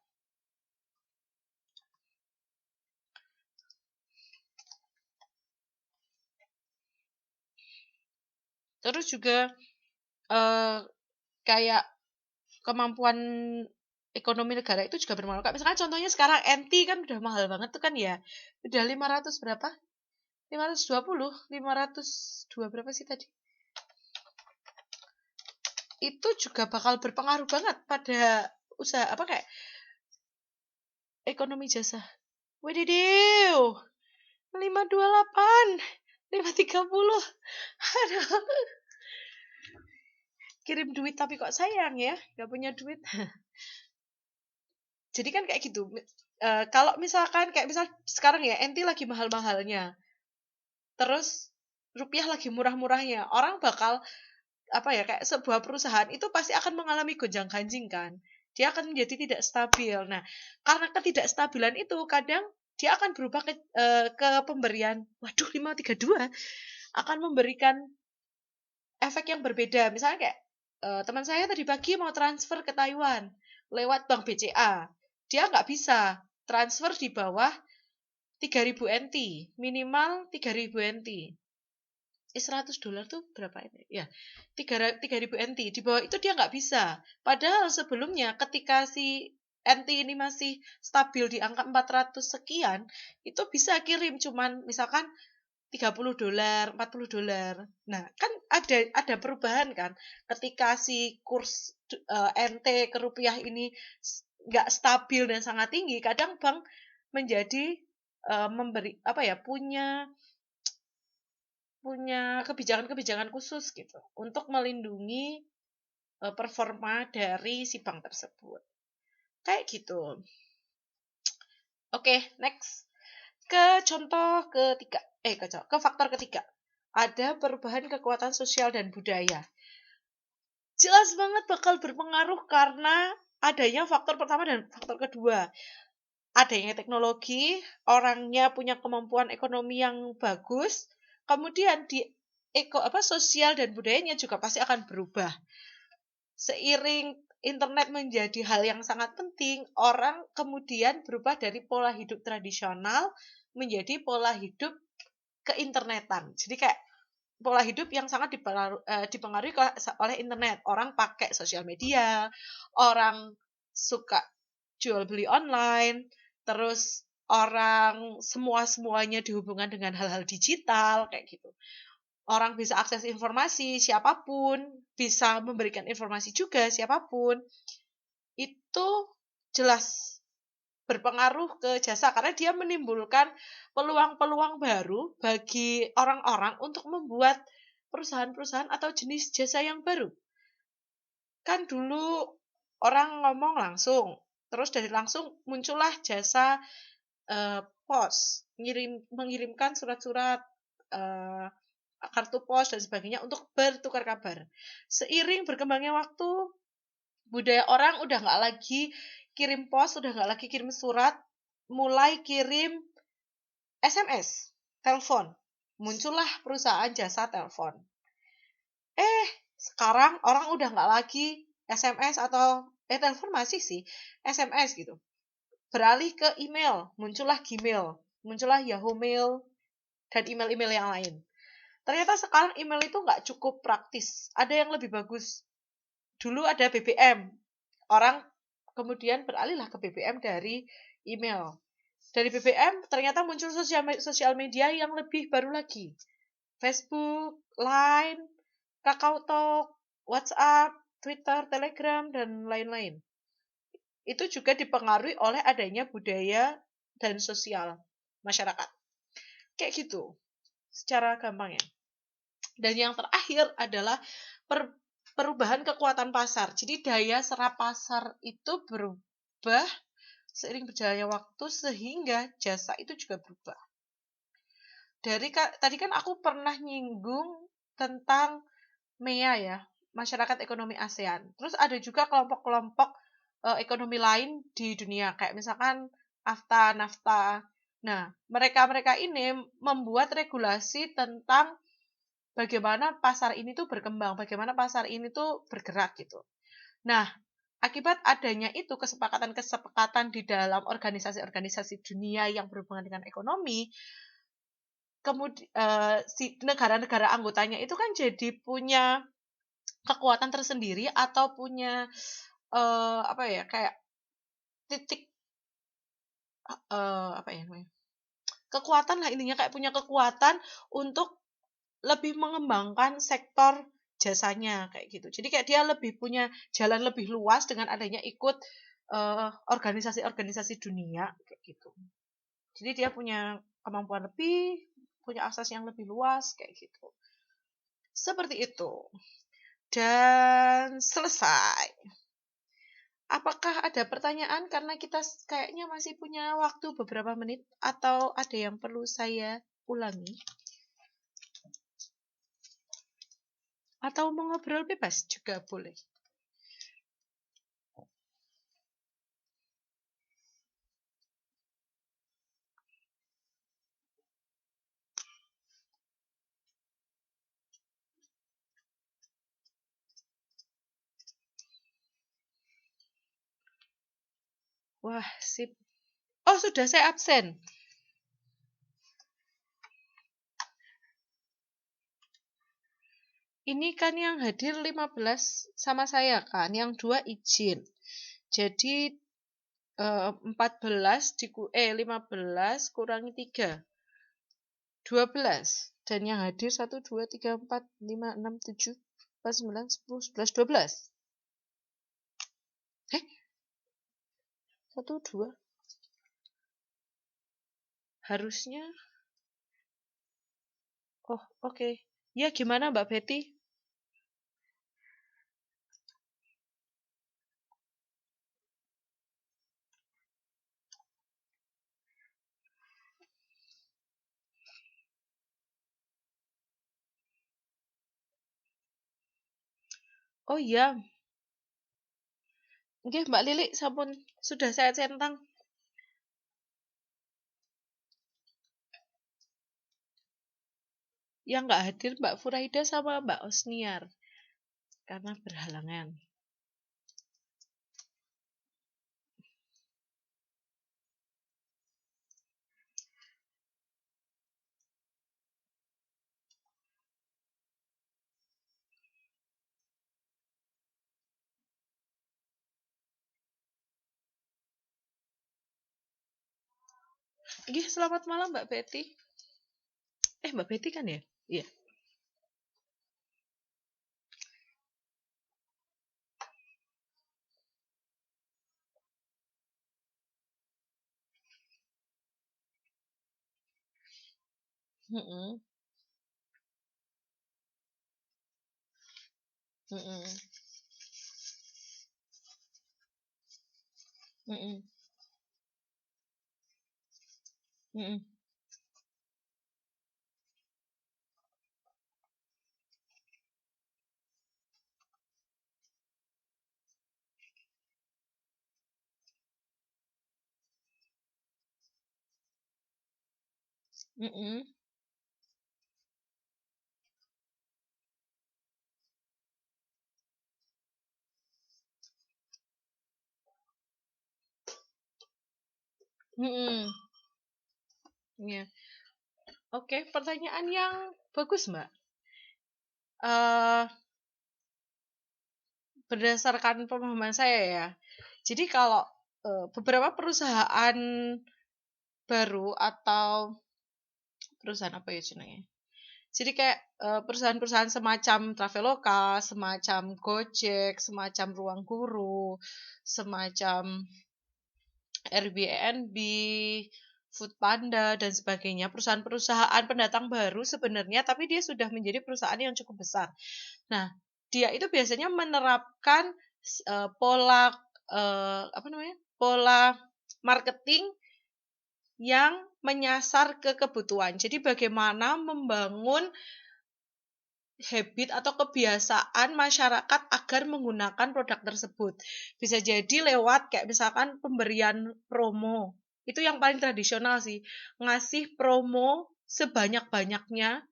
Terus juga eh, kayak kemampuan ekonomi negara itu juga berpengaruh. Misalkan contohnya sekarang NT kan udah mahal banget tuh kan ya. Udah 500 berapa? 520, 502 berapa sih tadi? Itu juga bakal berpengaruh banget pada usaha apa kayak ekonomi jasa. Wadidiw, 528, 530. Aduh, kirim duit tapi kok sayang ya, gak punya duit. Jadi kan kayak gitu. Kalau misalkan kayak misal sekarang ya, NT lagi mahal-mahalnya. Terus rupiah lagi murah-murahnya. Orang bakal apa ya kayak sebuah perusahaan itu pasti akan mengalami gonjang-ganjing kan. Dia akan menjadi tidak stabil. Nah, karena ketidakstabilan itu kadang dia akan berubah ke pemberian. Waduh, 532 akan memberikan efek yang berbeda. Misalnya kayak teman saya tadi pagi mau transfer ke Taiwan lewat bank BCA. Dia nggak bisa transfer di bawah 3.000 NT, minimal 3.000 NT. $100 tuh berapa ini? Ya, 3.000 NT. Di bawah itu dia nggak bisa. Padahal sebelumnya ketika si NT ini masih stabil di angka 400 sekian, itu bisa kirim cuman misalkan $30, $40. Nah, kan ada perubahan kan ketika si kurs NT ke rupiah ini nggak stabil dan sangat tinggi, kadang bank menjadi memberi apa ya punya kebijakan-kebijakan khusus gitu untuk melindungi performa dari si bank tersebut. Kayak gitu. Oke, next. Ke contoh ketiga. Ke faktor ketiga. Ada perubahan kekuatan sosial dan budaya. Jelas banget bakal berpengaruh karena adanya faktor pertama dan faktor kedua. adanya teknologi, orangnya punya kemampuan ekonomi yang bagus, kemudian di sosial dan budayanya juga pasti akan berubah. Seiring internet menjadi hal yang sangat penting, orang kemudian berubah dari pola hidup tradisional menjadi pola hidup keinternetan. Jadi kayak pola hidup yang sangat dipengaruhi oleh internet. Orang pakai sosial media, orang suka jual beli online, terus orang semuanya dihubungkan dengan hal-hal digital kayak gitu. Orang bisa akses informasi siapapun, bisa memberikan informasi juga siapapun. Itu jelas berpengaruh ke jasa karena dia menimbulkan peluang-peluang baru bagi orang-orang untuk membuat perusahaan-perusahaan atau jenis jasa yang baru. Kan dulu orang ngomong langsung, terus dari langsung muncullah jasa pos, mengirimkan surat-surat, eee, kartu pos dan sebagainya untuk bertukar kabar. Seiring berkembangnya waktu, budaya orang udah nggak lagi kirim pos, udah nggak lagi kirim surat, mulai kirim SMS, telepon. Muncullah perusahaan jasa telepon. Sekarang orang udah nggak lagi SMS atau telepon masih sih, SMS gitu. Beralih ke email, muncullah Gmail, muncullah Yahoo Mail, dan email-email yang lain. Ternyata sekarang email itu nggak cukup praktis. Ada yang lebih bagus. Dulu ada BBM. Orang kemudian beralihlah ke BBM dari email. Dari BBM ternyata muncul sosial media yang lebih baru lagi. Facebook, Line, KakaoTalk, WhatsApp, Twitter, Telegram, dan lain-lain. Itu juga dipengaruhi oleh adanya budaya dan sosial masyarakat. Kayak gitu, secara gampangnya. Dan yang terakhir adalah perubahan kekuatan pasar. Jadi daya serap pasar itu berubah seiring berjalannya waktu sehingga jasa itu juga berubah. Tadi kan aku pernah nyinggung tentang MEA ya, Masyarakat Ekonomi ASEAN. Terus ada juga kelompok-kelompok ekonomi lain di dunia, kayak misalkan AFTA, NAFTA. Nah, mereka-mereka ini membuat regulasi tentang bagaimana pasar ini tuh berkembang, bagaimana pasar ini tuh bergerak gitu. Nah, akibat adanya itu kesepakatan-kesepakatan di dalam organisasi-organisasi dunia yang berhubungan dengan ekonomi, kemudian si negara-negara anggotanya itu kan jadi punya kekuatan tersendiri atau punya apa ya kayak titik apa ya namanya kekuatan lah intinya kayak punya kekuatan untuk lebih mengembangkan sektor jasanya kayak gitu. Jadi kayak dia lebih punya jalan lebih luas dengan adanya ikut organisasi-organisasi dunia kayak gitu. Jadi dia punya kemampuan lebih, punya akses yang lebih luas kayak gitu. Seperti itu. Dan selesai. Apakah ada pertanyaan karena kita kayaknya masih punya waktu beberapa menit atau ada yang perlu saya ulangi? Atau mau ngobrol bebas juga boleh. Wah, sip. Oh, sudah saya absen. Ini kan yang hadir 15 sama saya kan, yang 2 izin. Jadi 15 kurangi 3. 12. Dan yang hadir 1, 2, 3, 4, 5, 6, 7, 8, 9, 10, 11, 12. 1, 2. Harusnya. Oh, oke. Ya, gimana Mbak Betty? Oh iya, nggih Mbak Lili sampun sudah saya centang. yang nggak hadir Mbak Furaida sama Mbak Osniar karena berhalangan. Iya, selamat malam Mbak Betty. Mbak Betty kan ya? Iya. Mm-mm. Mm-mm. Mm-mm. Mm-mm. Mm-mm. Mm-mm. Iya. Oke, pertanyaan yang bagus Mbak. Eh Berdasarkan pemahaman saya ya. Jadi kalau beberapa perusahaan baru atau perusahaan apa ya jenenge? Jadi kayak perusahaan-perusahaan semacam Traveloka, semacam Gojek, semacam Ruang Guru, semacam Airbnb, Foodpanda dan sebagainya, perusahaan-perusahaan pendatang baru sebenarnya, tapi dia sudah menjadi perusahaan yang cukup besar. Nah, dia itu biasanya menerapkan pola apa namanya? Pola marketing yang menyasar ke kebutuhan. Jadi bagaimana membangun habit atau kebiasaan masyarakat agar menggunakan produk tersebut. Bisa jadi lewat kayak misalkan pemberian promo. Itu yang paling tradisional sih. Ngasih promo sebanyak-banyaknya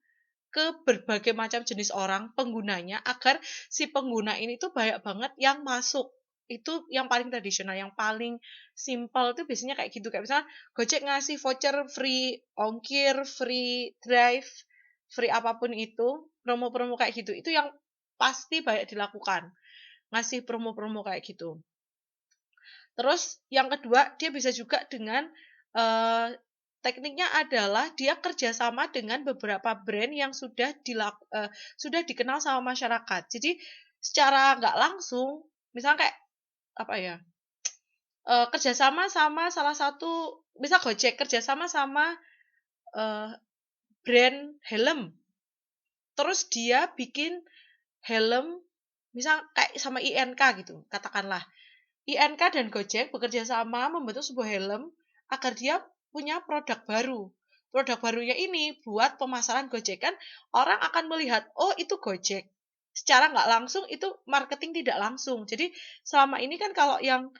ke berbagai macam jenis orang penggunanya agar si pengguna ini tuh banyak banget yang masuk. Itu yang paling tradisional, yang paling simple tuh biasanya kayak gitu. Kayak misalnya Gojek ngasih voucher free ongkir, free drive, free apapun itu, promo-promo kayak gitu. Itu yang pasti banyak dilakukan. Ngasih promo-promo kayak gitu. Terus yang kedua, dia bisa juga dengan eh, tekniknya adalah dia kerjasama dengan beberapa brand yang sudah dikenal sama masyarakat. Jadi secara nggak langsung, misalnya kayak apa ya, kerjasama sama salah satu, misal Gojek kerjasama sama eh, brand helm. Terus dia bikin helm, misal kayak sama INK gitu, katakanlah. INK dan Gojek bekerja sama membentuk sebuah helm agar dia punya produk baru. Produk barunya ini buat pemasaran Gojek kan orang akan melihat, oh itu Gojek. Secara nggak langsung itu marketing tidak langsung. Jadi selama ini kan kalau yang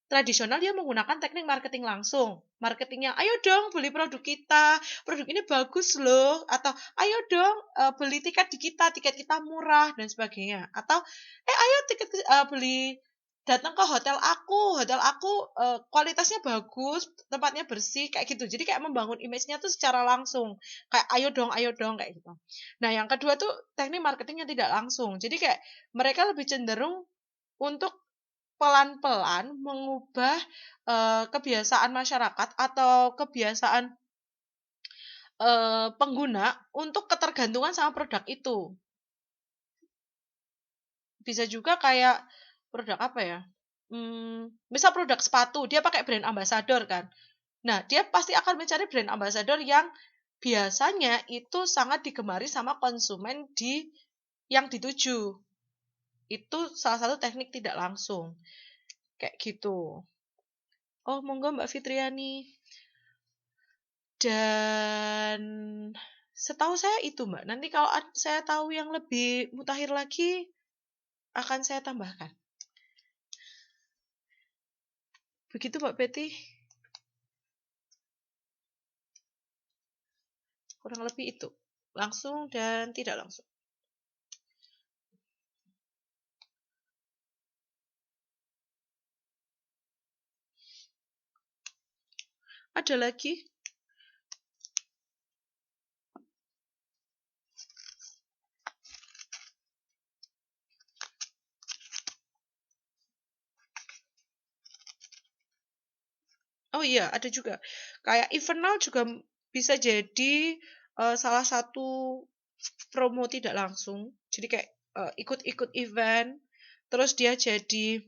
tradisional dia menggunakan teknik marketing langsung. Marketingnya, ayo dong beli produk kita, produk ini bagus loh. Atau ayo dong beli tiket kita murah dan sebagainya. Atau ayo beli datang ke hotel aku kualitasnya bagus, tempatnya bersih kayak gitu. Jadi kayak membangun image-nya tuh secara langsung. Kayak ayo dong kayak gitu. Nah, yang kedua tuh teknik marketingnya tidak langsung. Jadi kayak mereka lebih cenderung untuk pelan-pelan mengubah kebiasaan masyarakat atau kebiasaan pengguna untuk ketergantungan sama produk itu. Bisa juga kayak produk apa ya? Misal produk sepatu, dia pakai brand ambassador kan. Nah, dia pasti akan mencari brand ambassador yang biasanya itu sangat digemari sama konsumen yang dituju. Itu salah satu teknik tidak langsung. Kayak gitu. Oh, monggo Mbak Fitriani. Dan setahu saya itu Mbak. Nanti kalau saya tahu yang lebih mutakhir lagi, akan saya tambahkan. Begitu Mbak Betty. Kurang lebih itu. langsung dan tidak langsung. Ada lagi? Oh iya, ada juga. Kayak event now juga bisa jadi salah satu promo tidak langsung. Jadi kayak ikut-ikut event, terus dia jadi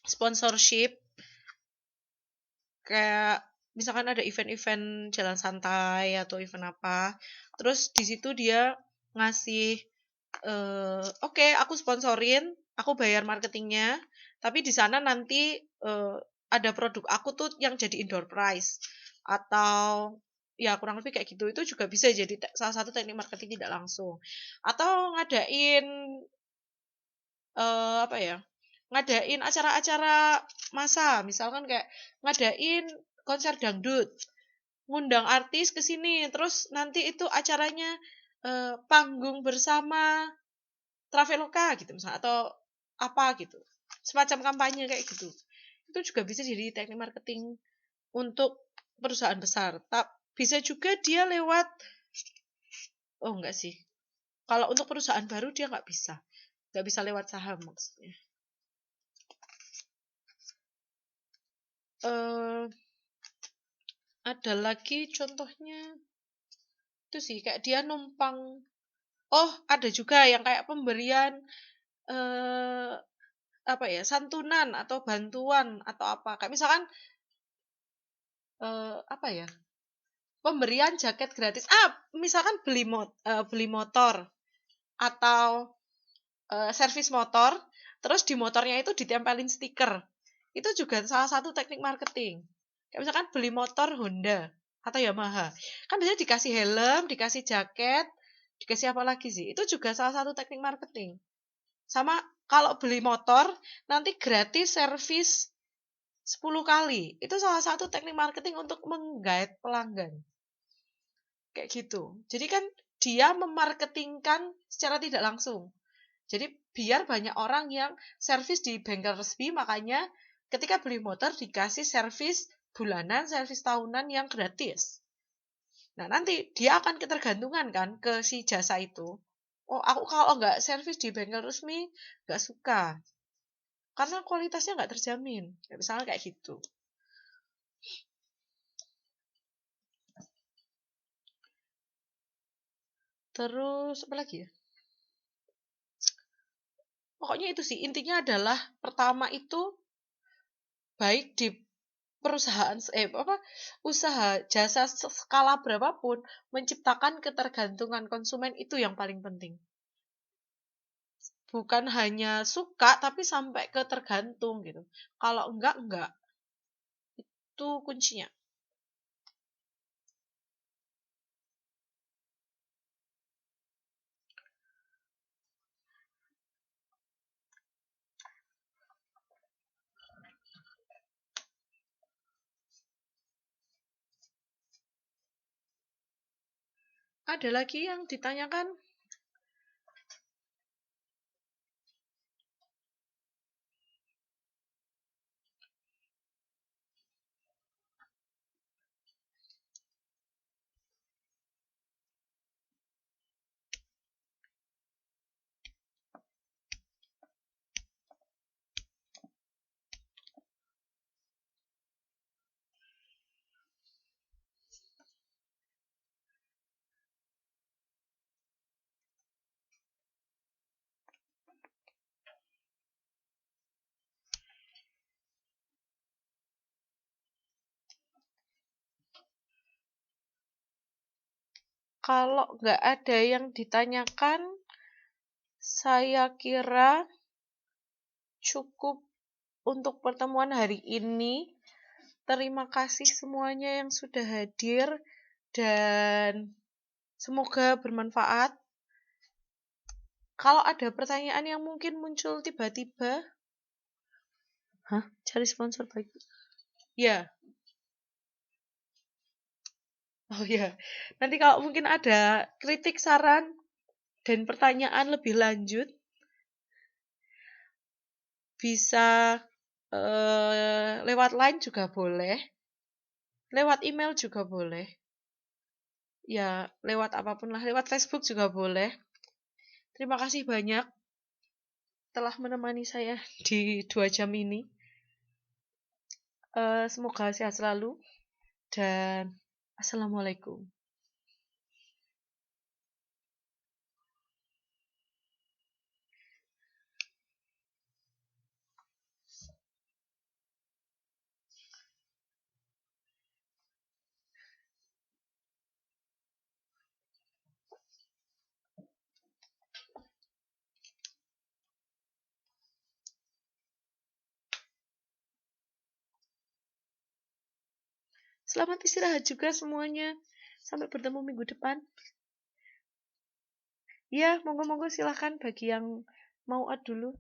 sponsorship. Kayak misalkan ada event-event jalan santai atau event apa, terus di situ dia ngasih oke, aku sponsorin, aku bayar marketingnya, tapi di sana nanti ada produk aku tuh yang jadi indoor prize atau ya kurang lebih kayak gitu. Itu juga bisa jadi salah satu teknik marketing tidak langsung. Atau ngadain apa ya? Ngadain acara-acara massa, misalkan kayak ngadain konser dangdut, ngundang artis ke sini, terus nanti itu acaranya panggung bersama Traveloka gitu misalnya atau apa gitu. Semacam kampanye kayak gitu. Itu juga bisa jadi teknik marketing untuk perusahaan besar. Bisa juga dia lewat oh enggak sih. Kalau untuk perusahaan baru dia nggak bisa. Nggak bisa lewat saham maksudnya. Eh ada lagi contohnya itu sih kayak dia numpang. Oh, ada juga yang kayak pemberian eh apa ya, santunan atau bantuan atau apa. Kayak misalkan apa ya? Pemberian jaket gratis. Misalkan beli motor atau servis motor, terus di motornya itu ditempelin stiker. Itu juga salah satu teknik marketing. Kayak misalkan beli motor Honda atau Yamaha. Kan biasanya dikasih helm, dikasih jaket, dikasih apa lagi sih? Itu juga salah satu teknik marketing. Sama kalau beli motor, nanti gratis servis 10 kali. Itu salah satu teknik marketing untuk menggait pelanggan. Kayak gitu. Jadi kan dia memarketingkan secara tidak langsung. Jadi biar banyak orang yang servis di bengkel resmi, makanya ketika beli motor dikasih servis bulanan, servis tahunan yang gratis. Nah nanti dia akan ketergantungan kan ke si jasa itu. Oh aku kalau nggak servis di bengkel resmi nggak suka. Karena kualitasnya nggak terjamin. Ya, misalnya kayak gitu. Terus apa lagi ya? Pokoknya itu sih intinya adalah pertama itu baik di perusahaan usaha jasa skala berapapun menciptakan ketergantungan konsumen itu yang paling penting. Bukan hanya suka tapi sampai ketergantung gitu. Kalau enggak. Itu kuncinya. Ada lagi yang ditanyakan? Kalau nggak ada yang ditanyakan, saya kira cukup untuk pertemuan hari ini. Terima kasih semuanya yang sudah hadir dan semoga bermanfaat. Kalau ada pertanyaan yang mungkin muncul tiba-tiba, cari sponsor baik. Ya, Oh ya, nanti kalau mungkin ada kritik, saran, dan pertanyaan lebih lanjut, bisa lewat line juga boleh, lewat email juga boleh, ya lewat apapun lah, lewat Facebook juga boleh. Terima kasih banyak telah menemani saya di 2 jam ini. Semoga sehat selalu dan assalamualaikum. Selamat istirahat juga semuanya. Sampai bertemu minggu depan. Ya, monggo-monggo silahkan bagi yang mau add dulu.